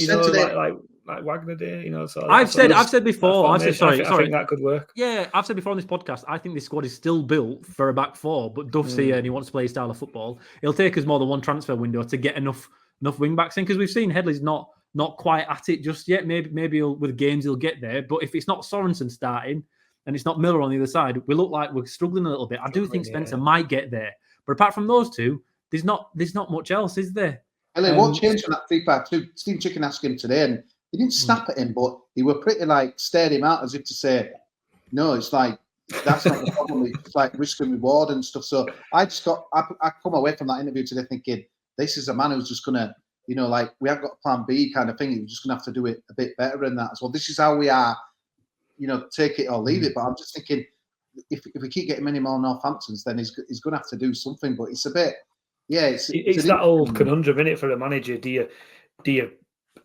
Speaker 5: Like Wagner did.
Speaker 6: I've said before. I think
Speaker 5: that could work.
Speaker 6: Yeah, I've said before on this podcast. I think this squad is still built for a back 4, but Duff's here and he wants to play his style of football. It'll take us more than one transfer window to get enough wing backs in, because we've seen Headley's not quite at it just yet. Maybe with games he'll get there, but if it's not Sorensen starting and it's not Miller on the other side, we look like we're struggling a little bit. I do think Spencer might get there, but apart from those two, there's not much else, is there?
Speaker 4: What changed from that 3-5-2? Steve Chicken asked him today, and he didn't snap at him, but he were pretty stared him out as if to say, "No, it's like that's not the problem. It's like risk and reward and stuff." So I come away from that interview today thinking, this is a man who's just gonna, we haven't got a plan B kind of thing. He's just gonna have to do it a bit better than that as well. This is how we are, take it or leave it. But I'm just thinking, if we keep getting many more Northamptons, then he's going to have to do something. But it's a bit, it's
Speaker 5: that old conundrum, isn't it, for a manager? Do you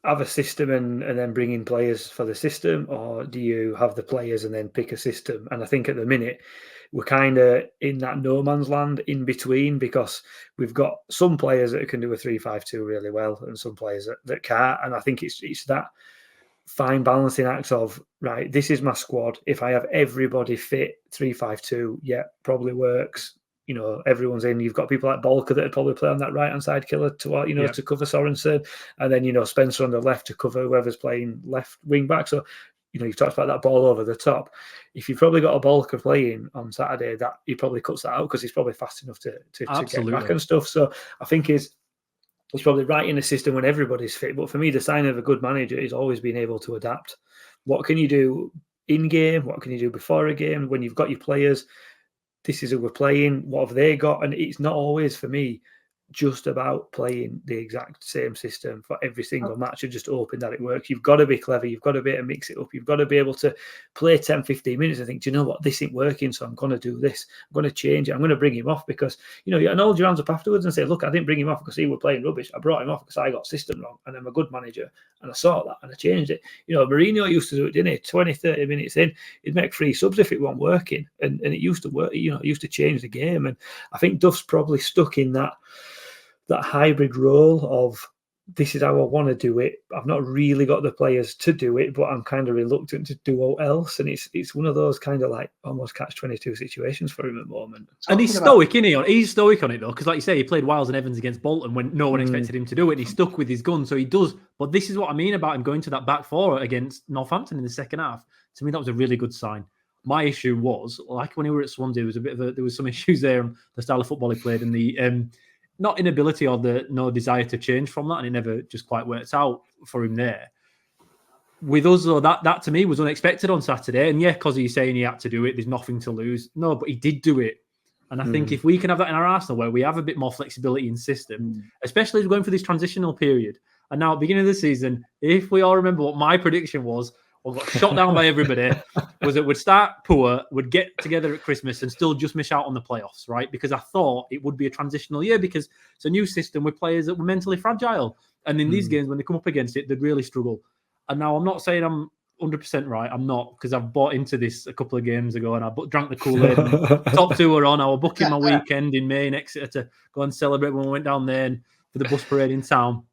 Speaker 5: have a system and then bring in players for the system, or do you have the players and then pick a system? And I think at the minute we're kind of in that no man's land in between, because we've got some players that can do a 3-5-2 really well and some players that can't. And I think it's that fine balancing act of, right, this is my squad. If I have everybody fit, 3-5-2, probably works. Everyone's in. You've got people like Bolker that would probably play on that right-hand side, Killer, to cover Sorensen. And then, Spencer on the left to cover whoever's playing left wing back. So you've talked about that ball over the top. If you've probably got a Bolker playing on Saturday, that he probably cuts that out because he's probably fast enough to get back and stuff. So I think he's probably right in a system when everybody's fit. But for me, the sign of a good manager is always being able to adapt. What can you do in game? What can you do before a game? When you've got your players, this is who we're playing. What have they got? And it's not always, for me, just about playing the exact same system for every single match and just hoping that it works. You've got to be clever. You've got to be able to mix it up. You've got to be able to play 10, 15 minutes and think, do you know what? This ain't working, so I'm going to do this. I'm going to change it. I'm going to bring him off because, and hold your hands up afterwards and say, look, I didn't bring him off because he was playing rubbish. I brought him off because I got system wrong and I'm a good manager and I saw that and I changed it. Mourinho used to do it, didn't he? 20, 30 minutes in, he'd make 3 subs if it wasn't working. And it used to work, it used to change the game. And I think Duff's probably stuck in that hybrid role of this is how I want to do it. I've not really got the players to do it, but I'm kind of reluctant to do what else. And it's one of those kind of like almost catch-22 situations for him at the moment.
Speaker 6: And he's stoic, isn't he? He's stoic on it though, because like you say, he played Wiles and Evans against Bolton when no one expected him to do it. He stuck with his gun, so he does. But this is what I mean about him going to that back four against Northampton in the second half. To me, that was a really good sign. My issue was, like when he were at Swansea, there was some issues there on the style of football he played and the not inability or the no desire to change from that, and it never just quite worked out for him there. With us, though, that to me was unexpected on Saturday. And yeah, because he's saying he had to do it, there's nothing to lose. No, but he did do it. And I think if we can have that in our arsenal where we have a bit more flexibility in system, especially as we're going through this transitional period. And now at the beginning of the season, if we all remember what my prediction was, or got shot down by everybody, was it would start poor, would get together at Christmas and still just miss out on the playoffs, right? Because I thought it would be a transitional year because it's a new system with players that were mentally fragile. And in these games, when they come up against it, they'd really struggle. And now I'm not saying I'm 100% right. I'm not, because I've bought into this a couple of games ago and I drank the Kool-Aid. And top 2 were on. I was booking my weekend in May in Exeter to go and celebrate when we went down there and for the bus parade in town.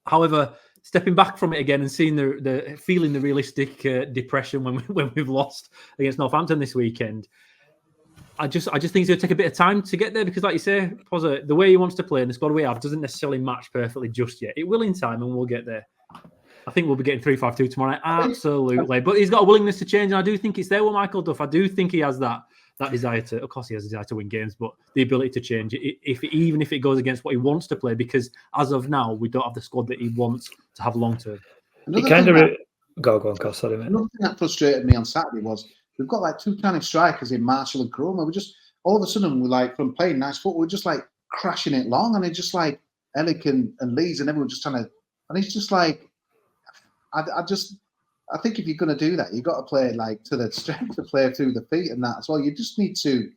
Speaker 6: However, stepping back from it again and seeing the feeling the realistic depression when we've lost against Northampton this weekend, I just think it's going to take a bit of time to get there because, like you say, Pozza, the way he wants to play and the squad we have doesn't necessarily match perfectly just yet. It will in time, and we'll get there. I think we'll be getting 3-5-2 tomorrow night, absolutely. But he's got a willingness to change, and I do think it's there with Michael Duff. I do think he has that desire to, of course he has a desire to win games, but the ability to change it, even if it goes against what he wants to play, because as of now, we don't have the squad that he wants to have long term.
Speaker 5: Go on, Kosi, sorry, mate.
Speaker 4: Another thing that frustrated me on Saturday was we've got like 2 kind of strikers in Marshall and Koroma. We just, all of a sudden, we're like, from playing nice football, we're just like crashing it long, and it's just like Ellick and Lees and everyone just trying to, and it's just like, I think if you're going to do that, you've got to play like to the strength to play through the feet and that as well. You just need to,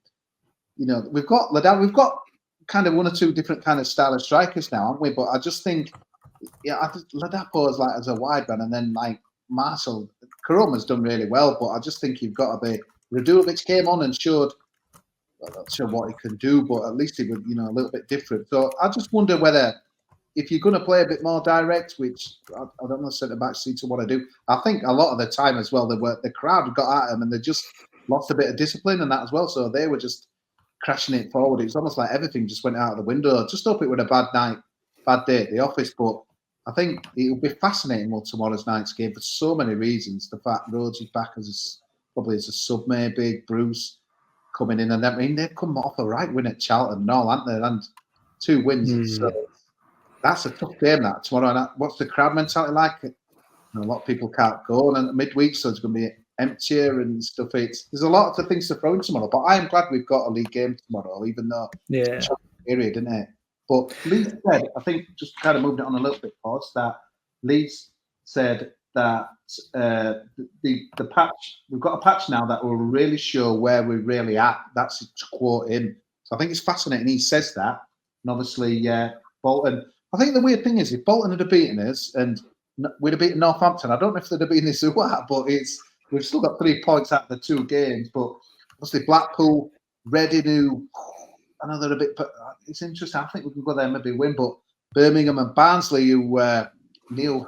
Speaker 4: we've got Liddell, we've got kind of 1 or 2 different kind of style of strikers now, haven't we? But I just think, Ladapo is like as a wide man, and then like Marshall, Koroma's done really well, but I just think you've got to be. Radulovic came on and showed, I'm not sure what he can do, but at least he was, a little bit different. So I just wonder whether, if you're going to play a bit more direct, which I don't know, centre backs seem to want to do. I think a lot of the time as well, the crowd got at them and they just lost a bit of discipline and that as well. So they were just crashing it forward. It was almost like everything just went out of the window. Just hope it was a bad day at the office. But I think it will be fascinating with tomorrow's night's game for so many reasons. The fact Rhodes is back probably as a sub, maybe Bruce coming in, and I mean they've come off a right win at Charlton and all, haven't they? And 2 wins. So that's a tough game that tomorrow. And what's the crowd mentality like? A lot of people can't go, and midweek, so it's going to be emptier and stuff. There's a lot of things to throw in tomorrow. But I am glad we've got a league game tomorrow, even though it's a period, isn't it? But Leeds said, I think, just kind of moving it on a little bit, Poz, that Leeds said that the patch, we've got a patch now that will really show where we're really at. That's to quote him. So I think it's fascinating. He says that, and obviously Bolton. I think the weird thing is, if Bolton had beaten us and we'd have beaten Northampton, I don't know if they'd have beaten this or what, but we've still got 3 points out of the 2 games. But obviously Blackpool, Reading, who I know they're a bit, but it's interesting. I think we can go there and maybe win. But Birmingham and Barnsley, who Neil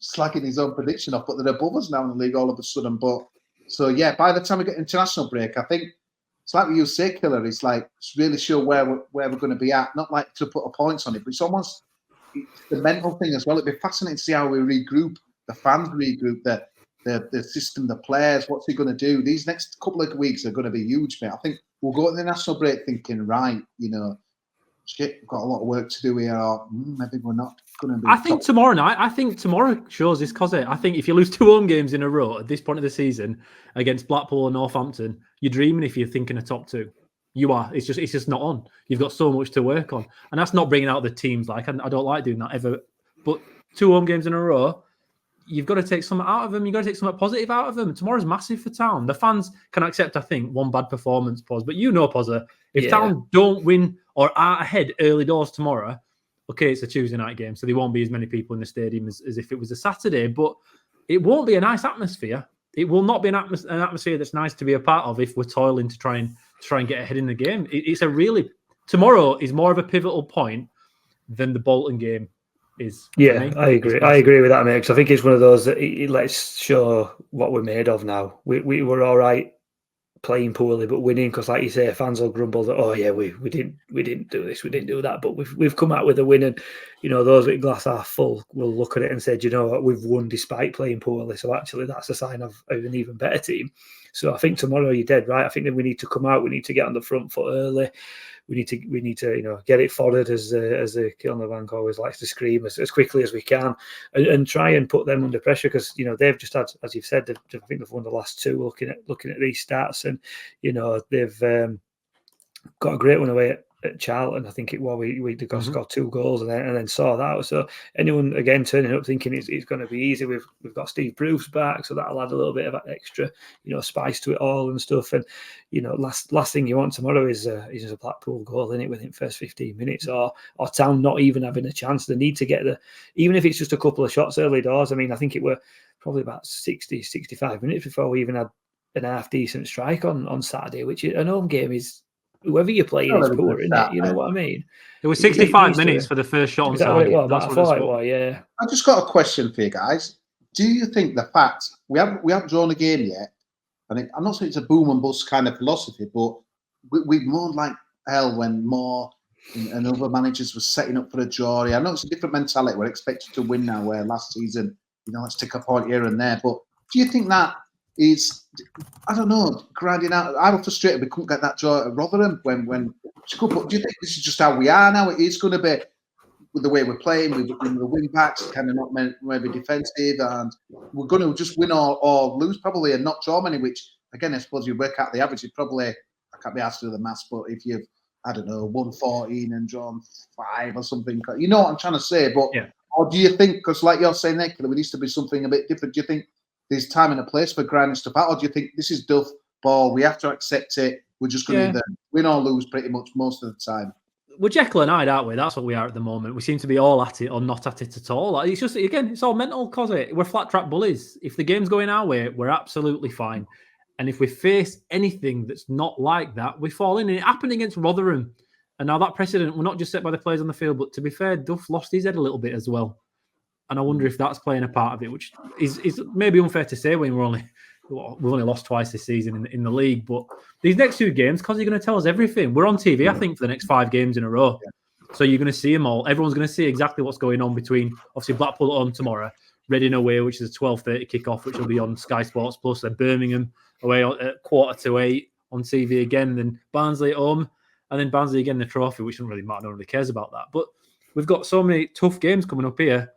Speaker 4: slagging his own prediction off, but they're above us now in the league all of a sudden. But so yeah, by the time we get international break, I think it's like what you say, Killer. It's like it's really sure where we're going to be at. Not like to put a points on it, but it's almost the mental thing as well. It'd be fascinating to see how we regroup, the fans regroup, that the system, the players. What's he going to do? These next couple of weeks are going to be huge, mate. I think we'll go to the national break thinking, right, shit, we've got a lot of work to do here. Or maybe we're not going to be.
Speaker 6: I think tomorrow shows this, Kosi. I think if you lose 2 home games in a row at this point of the season against Blackpool and Northampton, you're dreaming if you're thinking a top 2. You are. It's just not on. You've got so much to work on, and that's not bringing out the teams. Like I don't like doing that ever. But 2 home games in a row, you've got to take something out of them. You've got to take something positive out of them. Tomorrow's massive for Town. The fans can accept, I think, one bad performance, Poz. But Pozza, if Town don't win or are ahead early doors tomorrow, okay, it's a Tuesday night game, so there won't be as many people in the stadium as if it was a Saturday. But it won't be a nice atmosphere. It will not be an atmosphere that's nice to be a part of if we're toiling to try and get ahead in the game. Tomorrow is more of a pivotal point than the Bolton game is.
Speaker 5: Yeah, I agree. I agree with that, mate. Because I think it's one of those that it lets show what we're made of now. We were all right playing poorly but winning, because like you say, fans will grumble that, oh yeah, we didn't do this, we didn't do that, but we've come out with a win, and those with glass half full will look at it and say, do you know what, we've won despite playing poorly, so actually that's a sign of an even better team. So I think tomorrow you're dead right. I think that we need to come out, we need to get on the front foot early. We need to get it forward, as the Kilner Bank always likes to scream, as quickly as we can, and try and put them under pressure, because they've just had, as you've said, I think they've won the last 2. Looking at these stats, and they've got a great one away at Charlton. I think we got 2 goals and then saw that. So anyone again turning up thinking it's going to be easy, we've got Steve Bruce back, so that'll add a little bit of extra spice to it all and stuff. And last thing you want tomorrow is a Blackpool goal in it within the first 15 minutes, or Town not even having a chance. They need to get even if it's just a couple of shots early doors. I mean, I think it were probably about 65 minutes before we even had an half decent strike on Saturday, which an home game is. Whoever you're playing is poor, isn't it? You know what I mean?
Speaker 6: It was 65 minutes for the first shot on target.
Speaker 5: That's what it was, yeah.
Speaker 4: I just got a question for you guys. Do you think the fact we haven't drawn a game yet, and I'm not saying it's a boom and bust kind of philosophy, but we've moaned like hell when Moore and other managers were setting up for a draw. I know it's a different mentality. We're expected to win now, where last season, let's take a point here and there. But do you think that is, I don't know, grinding out? I was frustrated we couldn't get that draw at Rotherham when do you think this is just how we are now? It is going to be with the way we're playing, with the wing backs, kind of not maybe defensive, and we're going to just win or lose probably and not draw many, which again, I suppose you work out the average, you probably, I can't be asked to do the maths, but if you've, I don't know, won 14 and drawn 5 or something, you know what I'm trying to say, but
Speaker 6: yeah.
Speaker 4: Or do you think, because like you're saying, Nick, there needs to be something a bit different, do you think there's time and a place for grinding stuff out, or do you think this is duff ball, we have to accept it, we're just going to either win or lose pretty much most of the time?
Speaker 6: We're Jekyll and Hyde, aren't we? That's what we are at the moment. We seem to be all at it or not at it at all. It's just, again, it's all mental, cause we're flat track bullies. If the game's going our way, we're absolutely fine. And if we face anything that's not like that, we fall in. And it happened against Rotherham. And now that precedent, we're not just set by the players on the field, but to be fair, Duff lost his head a little bit as well. And I wonder if that's playing a part of it, which is maybe unfair to say when we've only lost twice this season in the league. But these next 2 games, because you're going to tell us everything. We're on TV, I think, for the next 5 games in a row. Yeah. So you're going to see them all. Everyone's going to see exactly what's going on between, obviously, Blackpool at home tomorrow, Reading away, which is a 12:30 kickoff, which will be on Sky Sports Plus, then Birmingham away at 7:45 on TV again, then Barnsley at home, and then Barnsley again the trophy, which doesn't really matter, no one really cares about that. But we've got so many tough games coming up here.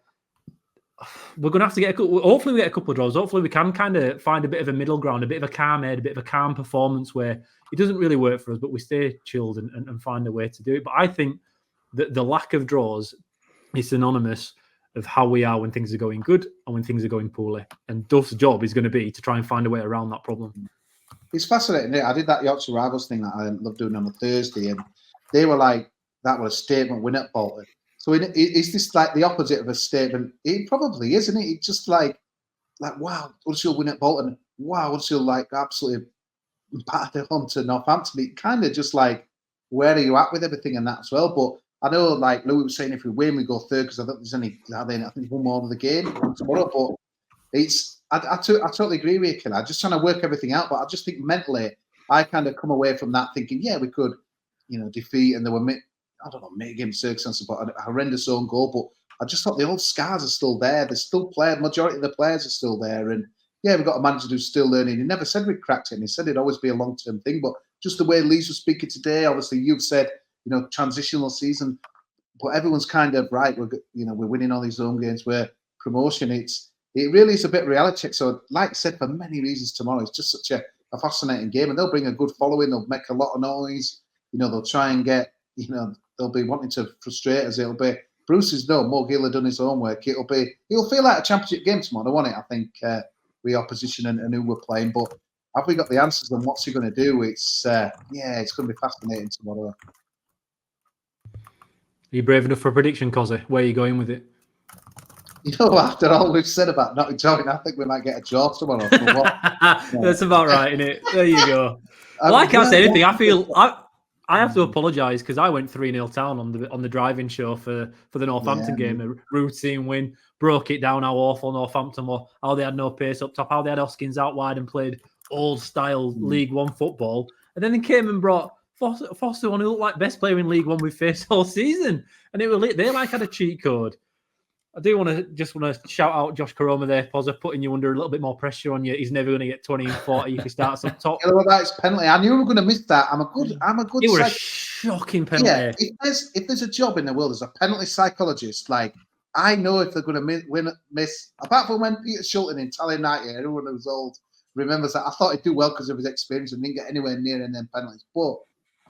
Speaker 6: We're going to have to hopefully we get a couple of draws. Hopefully we can kind of find a bit of a middle ground, a bit of a calm head, a bit of a calm performance where it doesn't really work for us, but we stay chilled and find a way to do it. But I think that the lack of draws is synonymous of how we are when things are going good and when things are going poorly. And Duff's job is going to be to try and find a way around that problem.
Speaker 4: It's fascinating. I did that Yorkshire Rivals thing that I love doing on a Thursday, and they were like, that was a statement win at Bolton. So is this like the opposite of a statement? It probably is, isn't it? It's just like wow, Huddersfield win at Bolton. Wow, Huddersfield like absolutely battered it home to Northampton. It kind of just like, where are you at with everything and that as well? But I know, like Louis was saying, if we win, we go third, because I don't think I think one more of the game tomorrow. But it's, I totally agree with you, Killer. I'm just trying to work everything out, but I just think mentally, I kind of come away from that thinking, yeah, we could, defeat, and there were, I don't know, mid-game circumstances, but a horrendous own goal. But I just thought the old scars are still there. They're still played. Majority of the players are still there. And yeah, we've got a manager who's still learning. He never said we cracked it, and he said it'd always be a long-term thing. But just the way Leeds was speaking today, obviously you've said, transitional season, but everyone's kind of right. We're winning all these home games. We're promotion. It really is a bit reality check. So, like I said, for many reasons, tomorrow it's just such a fascinating game, and they'll bring a good following. They'll make a lot of noise. They'll try and get. They'll be wanting to frustrate us. It'll be Bruce's Mo Gill had done his homework. It'll feel like a championship game tomorrow, won't it? I think we opposition and who we're playing, but have we got the answers and what's he going to do? It's it's going to be fascinating tomorrow.
Speaker 6: Are you brave enough for a prediction, Kosi? Where are you going with it?
Speaker 4: After all we've said about not enjoying, I think we might get a draw tomorrow.
Speaker 6: That's about right, isn't it? There you go. Well, I can't say anything. I feel I have to apologise because I went 3-0 down on the driving show for the Northampton game. A routine win, broke it down how awful Northampton were, how they had no pace up top, how they had Hoskins out wide and played old-style League One football. And then they came and brought Foster on, who looked like best player in League One we've faced all season. And they had a cheat code. I do want to shout out Josh Koroma there, Pozza, putting you under a little bit more pressure on you. He's never going to get 20 and 40 if he starts up top.
Speaker 4: That's penalty. I knew we were going to miss that. I'm a good.
Speaker 6: It was a shocking penalty.
Speaker 4: Yeah, if there's a job in the world as a penalty psychologist, like I know if they're going to miss. Apart from when Peter Shulton in Tally United, everyone who's old remembers that. I thought he'd do well because of his experience and didn't get anywhere near any penalties. But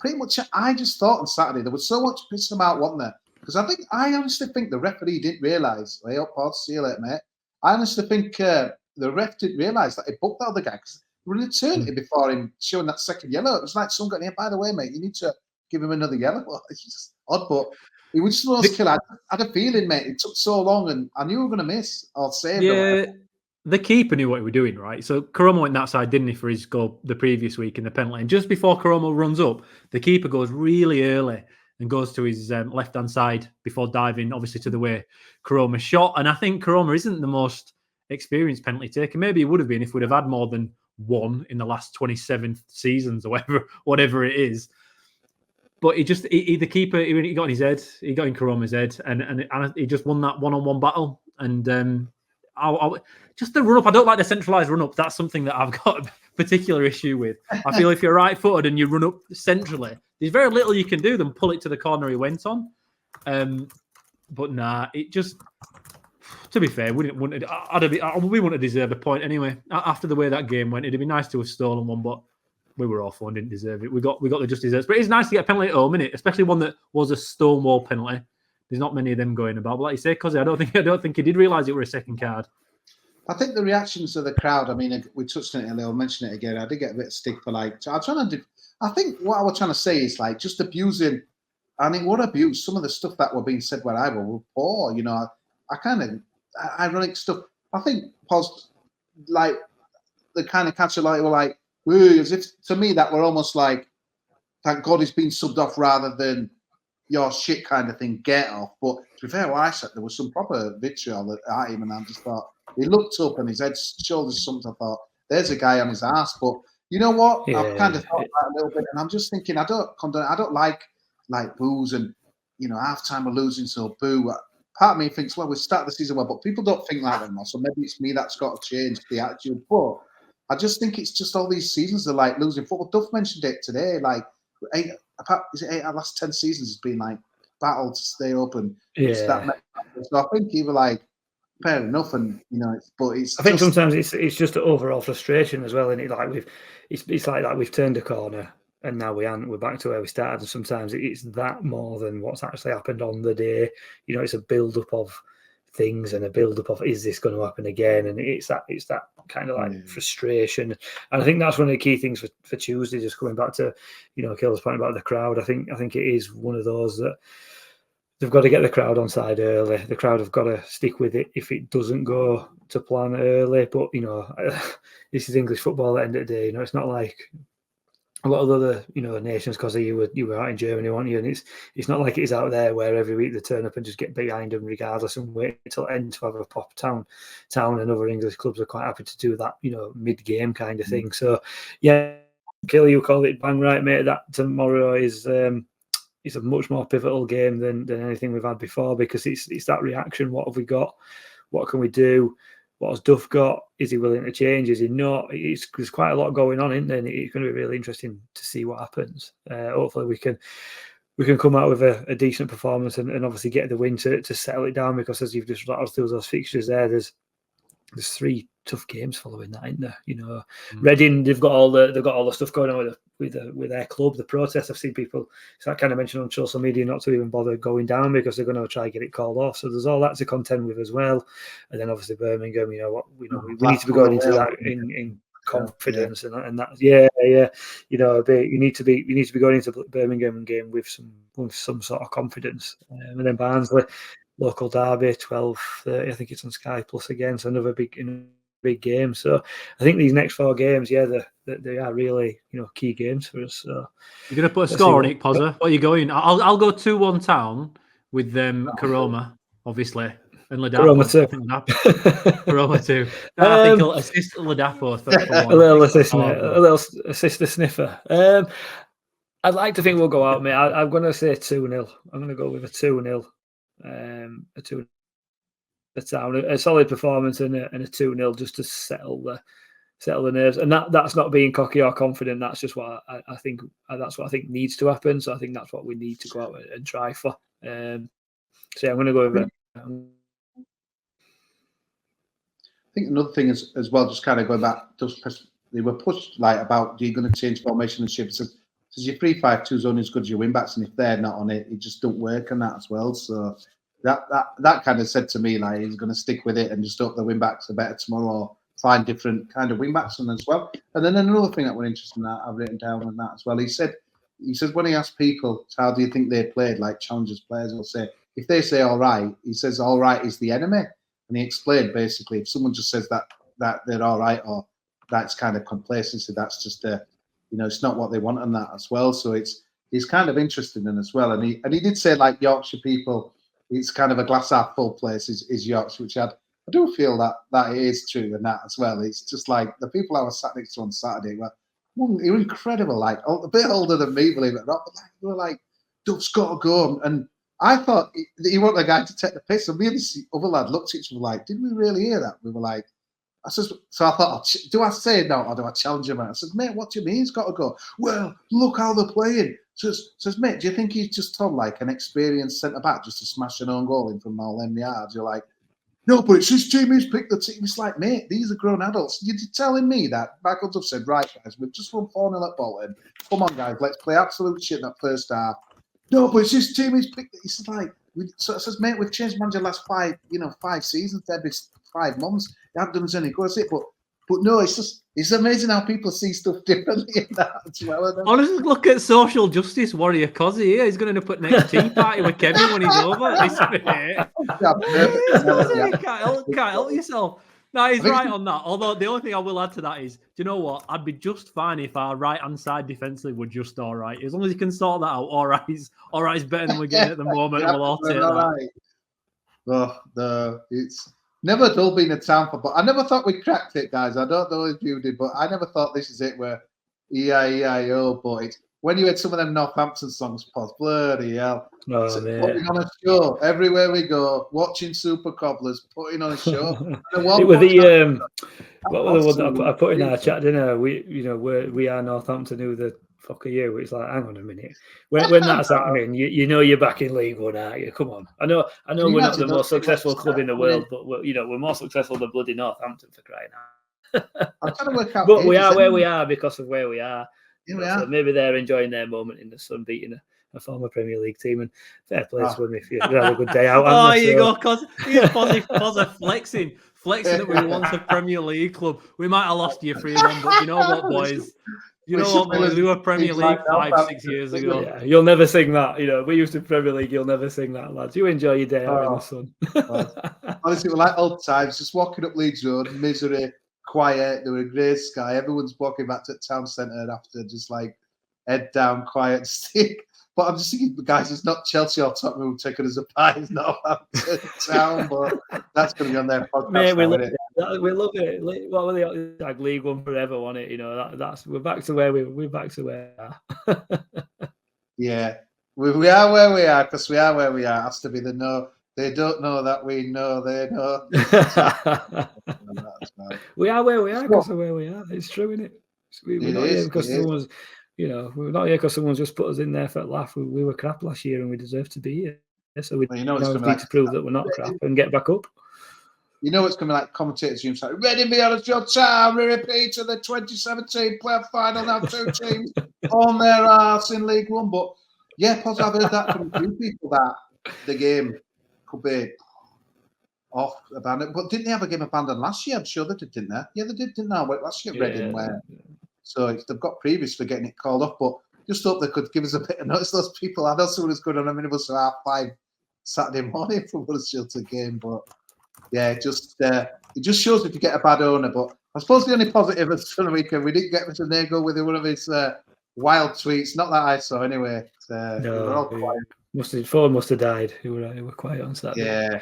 Speaker 4: pretty much, I just thought on Saturday there was so much pissing about, wasn't there? Because I honestly think the referee didn't realise. Hey, up, Pod, see you later, mate. I honestly think the ref didn't realise that he booked the other guy because there was an eternity before him showing that second yellow. It was like someone got here, by the way, mate, you need to give him another yellow. It's just odd, but he was just one of those killers. I had a feeling, mate, it took so long and I knew we were going to miss or save.
Speaker 6: Yeah, the keeper knew what he was doing, right? So Koroma went that side, didn't he, for his goal the previous week in the penalty. And just before Koroma runs up, the keeper goes really early and goes to his left-hand side before diving, obviously, to the way Koroma shot. And I think Koroma isn't the most experienced penalty taker. Maybe he would have been if we'd have had more than one in the last 27 seasons or whatever it is. But the keeper, he got in his head. He got in Koroma's head, and he just won that one-on-one battle. And just the run-up, I don't like the centralised run-up. That's something that I've got a particular issue with. I feel if you're right-footed and you run up centrally, there's very little you can do than pull it to the corner he went on. But nah, it just, to be fair, we wouldn't have deserved a point anyway. After the way that game went, it'd be nice to have stolen one, but we were awful and didn't deserve it. We got the just deserves. But it's nice to get a penalty at home, innit? Especially one that was a stonewall penalty. There's not many of them going about. But like you say, Kosi, I don't think he did realise it were a second card.
Speaker 4: I think the reactions of the crowd, I mean, we touched on it earlier, I'll mention it again. I did get a bit of stick for I think what I was trying to say is like just abusing. I mean, what abuse? Some of the stuff that were being said where I were poor, I kind of ironic stuff. I think like the kind of catcher like were like, as if to me that were almost like, thank God he's been subbed off rather than your shit kind of thing, get off. But to be fair, what I said, there was some proper vitriol at him, and I just thought he looked up and his head, shoulders, something. I thought, there's a guy on his ass. But you know what? Yeah. I've kind of thought that a little bit, and I'm just thinking, I don't like boos and halftime we're losing, so boo. Part of me thinks, well, we started the season well, but people don't think like that anymore. So maybe it's me that's got to change the attitude. But I just think it's just all these seasons are like losing football. Duff mentioned it today, like 8 out of the last 10 seasons has been like battle to stay open.
Speaker 5: Yeah.
Speaker 4: So I think either like fair enough, and I
Speaker 5: think sometimes it's just an overall frustration as well, isn't it? Like it's like that we've turned a corner and now we're back to where we started. And sometimes it's that more than what's actually happened on the day. It's a build up of things and a build up of is this going to happen again? And it's that kind of like frustration. And I think that's one of the key things for Tuesday. Just coming back to Killer's point about the crowd. I think it is one of those that they've got to get the crowd on side early. The crowd have got to stick with it if it doesn't go to plan early. But this is English football at the end of the day. It's not like a lot of other nations, because you were out in Germany, weren't you? And it's not like it is out there where every week they turn up and just get behind them regardless and wait until the end to have a pop town, and other English clubs are quite happy to do that mid-game kind of thing. So yeah, Killer, you call it bang right, mate. That tomorrow is a much more pivotal game than anything we've had before, because it's that reaction. What have we got? What can we do? What has Duff got? Is he willing to change? Is he not? There's quite a lot going on, isn't there? And it's going to be really interesting to see what happens. Hopefully we can come out with a decent performance and obviously get the win to settle it down, because as you've just rattled through those fixtures there, there's 3 tough games following that, isn't there? Reading, they've got all the stuff going on with their club, the protests. I've seen people, so I kind of mentioned on social media, not to even bother going down because they're going to try and get it called off. So there's all that to contend with as well. And then obviously Birmingham, we need to be going into that in confidence and that. You need to be going into Birmingham game with some sort of confidence. And then Barnsley, local derby, 12:30. I think it's on Sky Plus again. So another big game. So I think these next 4 games, they are really key games for us. So
Speaker 6: you're going to put a score on it, Pozza? What are you going? I'll go 2-1 Town with Karoma, obviously, and Ladapo. Karoma 2. I think he'll assist Ladapo for one.
Speaker 5: A little assist, mate. A little assist the sniffer. I'd like to think we'll go out, mate. I'm going to say 2-0. I'm going to go with a 2-0. A 2 Town, a solid performance and a 2-0 just to settle the nerves. And that's not being cocky or confident. That's just what I think. That's what I think needs to happen. So I think that's what we need to go out and try for. So I'm going to go with it.
Speaker 4: I think another thing is as well, just kind of going back, they were pushed about, you're going to change formation and shift. So your 3-5-2 is only as good as your wing backs, and if they're not on it, it just don't work on that as well. So that kind of said to me he's going to stick with it and just hope the wing backs are better tomorrow, or find different kind of wing backs on as well. And then another thing that was interesting that I've written down on that as well. He says when he asked people, how do you think they played, like challengers players will say, if they say all right, he says all right is the enemy. And he explained basically if someone just says that they're all right, or that's kind of complacency, that's just it's not what they want on that as well. So it's kind of interesting in as well. And he did say Yorkshire people, it's kind of a glass half full place is Yorkshire, which I do feel that it is true and that as well. It's just the people I was sat next to on Saturday were incredible, a bit older than me, believe it or not, but they were like, Duff's got to go. And I thought he wanted the guy to take the piss. And me and this other lad looked at each other like, did we really hear that? We were like, so I thought, do I say no or do I challenge him? I said, mate, what do you mean he's got to go? Well, look how they're playing. Says, mate, do you think he's just told an experienced centre-back just to smash an own goal in from all them yards? You're like, no, but it's his team, he's picked the team. It's like, mate, these are grown adults. You're telling me that Michael Duff said, right, guys, we've just won 4-0 at Bolton. Come on, guys, let's play absolute shit in that first half. No, but it's his team, he's picked it. He said, so it says, mate, we've changed manager the last 5 seasons, every 5 months. They haven't done us any good, is it? But no, it's amazing how people see stuff differently in that as well.
Speaker 6: Honestly, look at social justice warrior Kosi here. He's going to put next tea party with Kevin when he's over. Can't help yourself. No, he's right on that. Although the only thing I will add to that is, do you know what? I'd be just fine if our right-hand side defensively were just all right. As long as you can sort that out, all right is better than we're getting at the moment. We'll all take that.
Speaker 4: Right. It's never dull being a Town for, but I never thought we cracked it, guys. I don't know if you did, but I never thought this is it where E-I-E-I-O, but it's when you had some of them Northampton songs, Poz, bloody hell. Putting on a show everywhere we go, watching Super Cobblers, putting on a show.
Speaker 5: It was the what was the one that I put in our chat, didn't I? We are Northampton, who the fuck are you? It's like, hang on a minute. When that's happening, you're back in League One, aren't you? Come on. I know we're not the most successful club in the world, but we're more successful than bloody Northampton, for crying out.
Speaker 4: I'm trying to work out.
Speaker 5: But we are where we are because of where we are.
Speaker 4: Yeah,
Speaker 5: so maybe they're enjoying their moment in the sun, beating a former Premier League team, and fair play to them if you have a good day out.
Speaker 6: Here you go, because here's Pozza flexing that we were once a Premier League club. We might have lost you 3-1, but you know what, boys? We were Premier League 5-6 years ago.
Speaker 5: Yeah, you'll never sing that. We used to Premier League. You'll never sing that, lads. You enjoy your day out in the sun.
Speaker 4: Honestly, we're like old times, just walking up Leeds Road, misery, quiet. There were a grey sky. Everyone's walking back to the town centre after, just head down, quiet, stick. But I'm just thinking, guys, it's not Chelsea or Tottenham who've taken us apart. It's not Town, but that's going to be on their podcast.
Speaker 5: Mate, we love it. What were they League One forever, wasn't it? That's we're back to where we're back to where we are.
Speaker 4: Yeah, we are where we are because we are where we are. It has to be the They don't know that we know they know.
Speaker 5: We are where we are because of where we are. It's true, isn't it? We're not here because someone's, we're not here because someone's just put us in there for a laugh. We were crap last year and we deserve to be here. So we need to prove that we're not crap and get back up.
Speaker 4: You know, it's going to be like commentators' rooms like, ready me on a your time, repeat of the 2017 playoff final. Now 2 teams on their arse in League One. But yeah, Pozza, I've heard that from a few people that the game could be off abandoned. But didn't they have a game abandoned last year? I'm sure they did, didn't they? Yeah, they did, didn't they? Last year, Reading, where so they've got previous for getting it called off. But just hope they could give us a bit of notice. Those people, I know someone who's going on a minibus at 5:30 Saturday morning for Huddersfield game, but. Yeah, it just shows if you get a bad owner. But I suppose the only positive is for the weekend, we didn't get Mr. Nagle with one of his wild tweets. Not that I saw anyway. We're all quiet.
Speaker 5: Phone must have died. We were quiet on Saturday.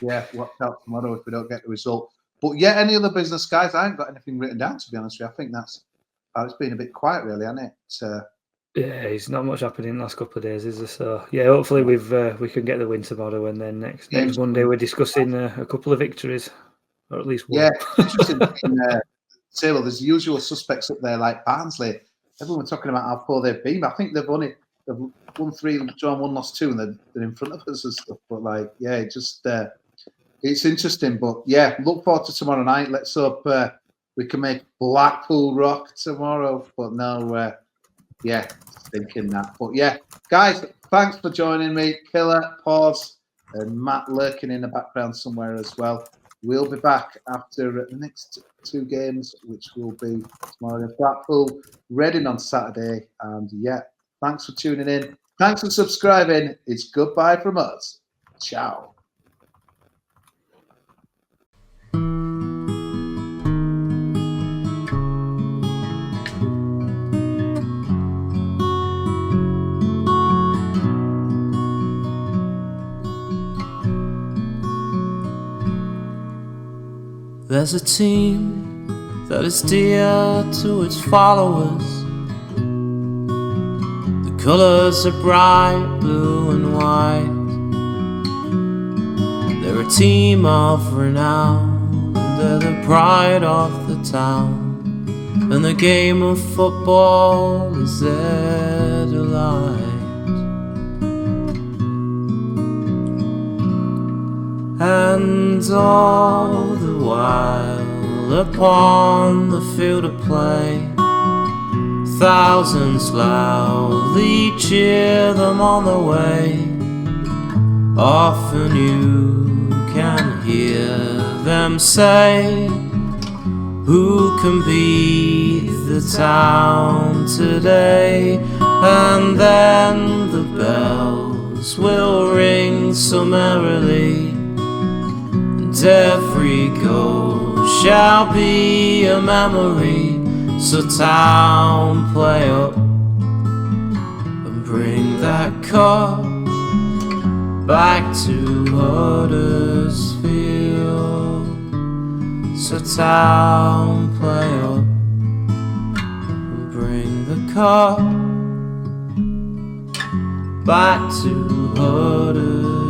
Speaker 4: Yeah. Watch out tomorrow if we don't get the result. But yeah, any other business, guys? I ain't got anything written down, to be honest with you. I think it's been a bit quiet, really, hasn't it?
Speaker 5: Yeah, it's not much happening in the last couple of days, is there? So yeah, hopefully we can get the win tomorrow, and then next Monday we're discussing a couple of victories, or at least one.
Speaker 4: Yeah, interesting. Well, there's the usual suspects up there like Barnsley. Everyone talking about how poor they've been. I think they've won 3, drawn 1, lost 2, and they're in front of us and stuff. But it's interesting. But yeah, look forward to tomorrow night. Let's hope we can make Blackpool rock tomorrow. But no. Thinking that. But yeah, guys, thanks for joining me. Killer, Pozza, and Matt lurking in the background somewhere as well. We'll be back after the next 2 games, which will be tomorrow in Blackpool, Reading on Saturday. And yeah, thanks for tuning in. Thanks for subscribing. It's goodbye from us. Ciao.
Speaker 7: There's a team that is dear to its followers. The colours are bright blue and white. They're a team of renown, they're the pride of the town, and the game of football is their delight. And all the while upon the field of play, thousands loudly cheer them on the way. Often you can hear them say, who can beat the town today? And then the bells will ring so merrily, and every goal shall be a memory. So town, play up and bring that cup back to Huddersfield. So town, play up and bring the cup back to Huddersfield.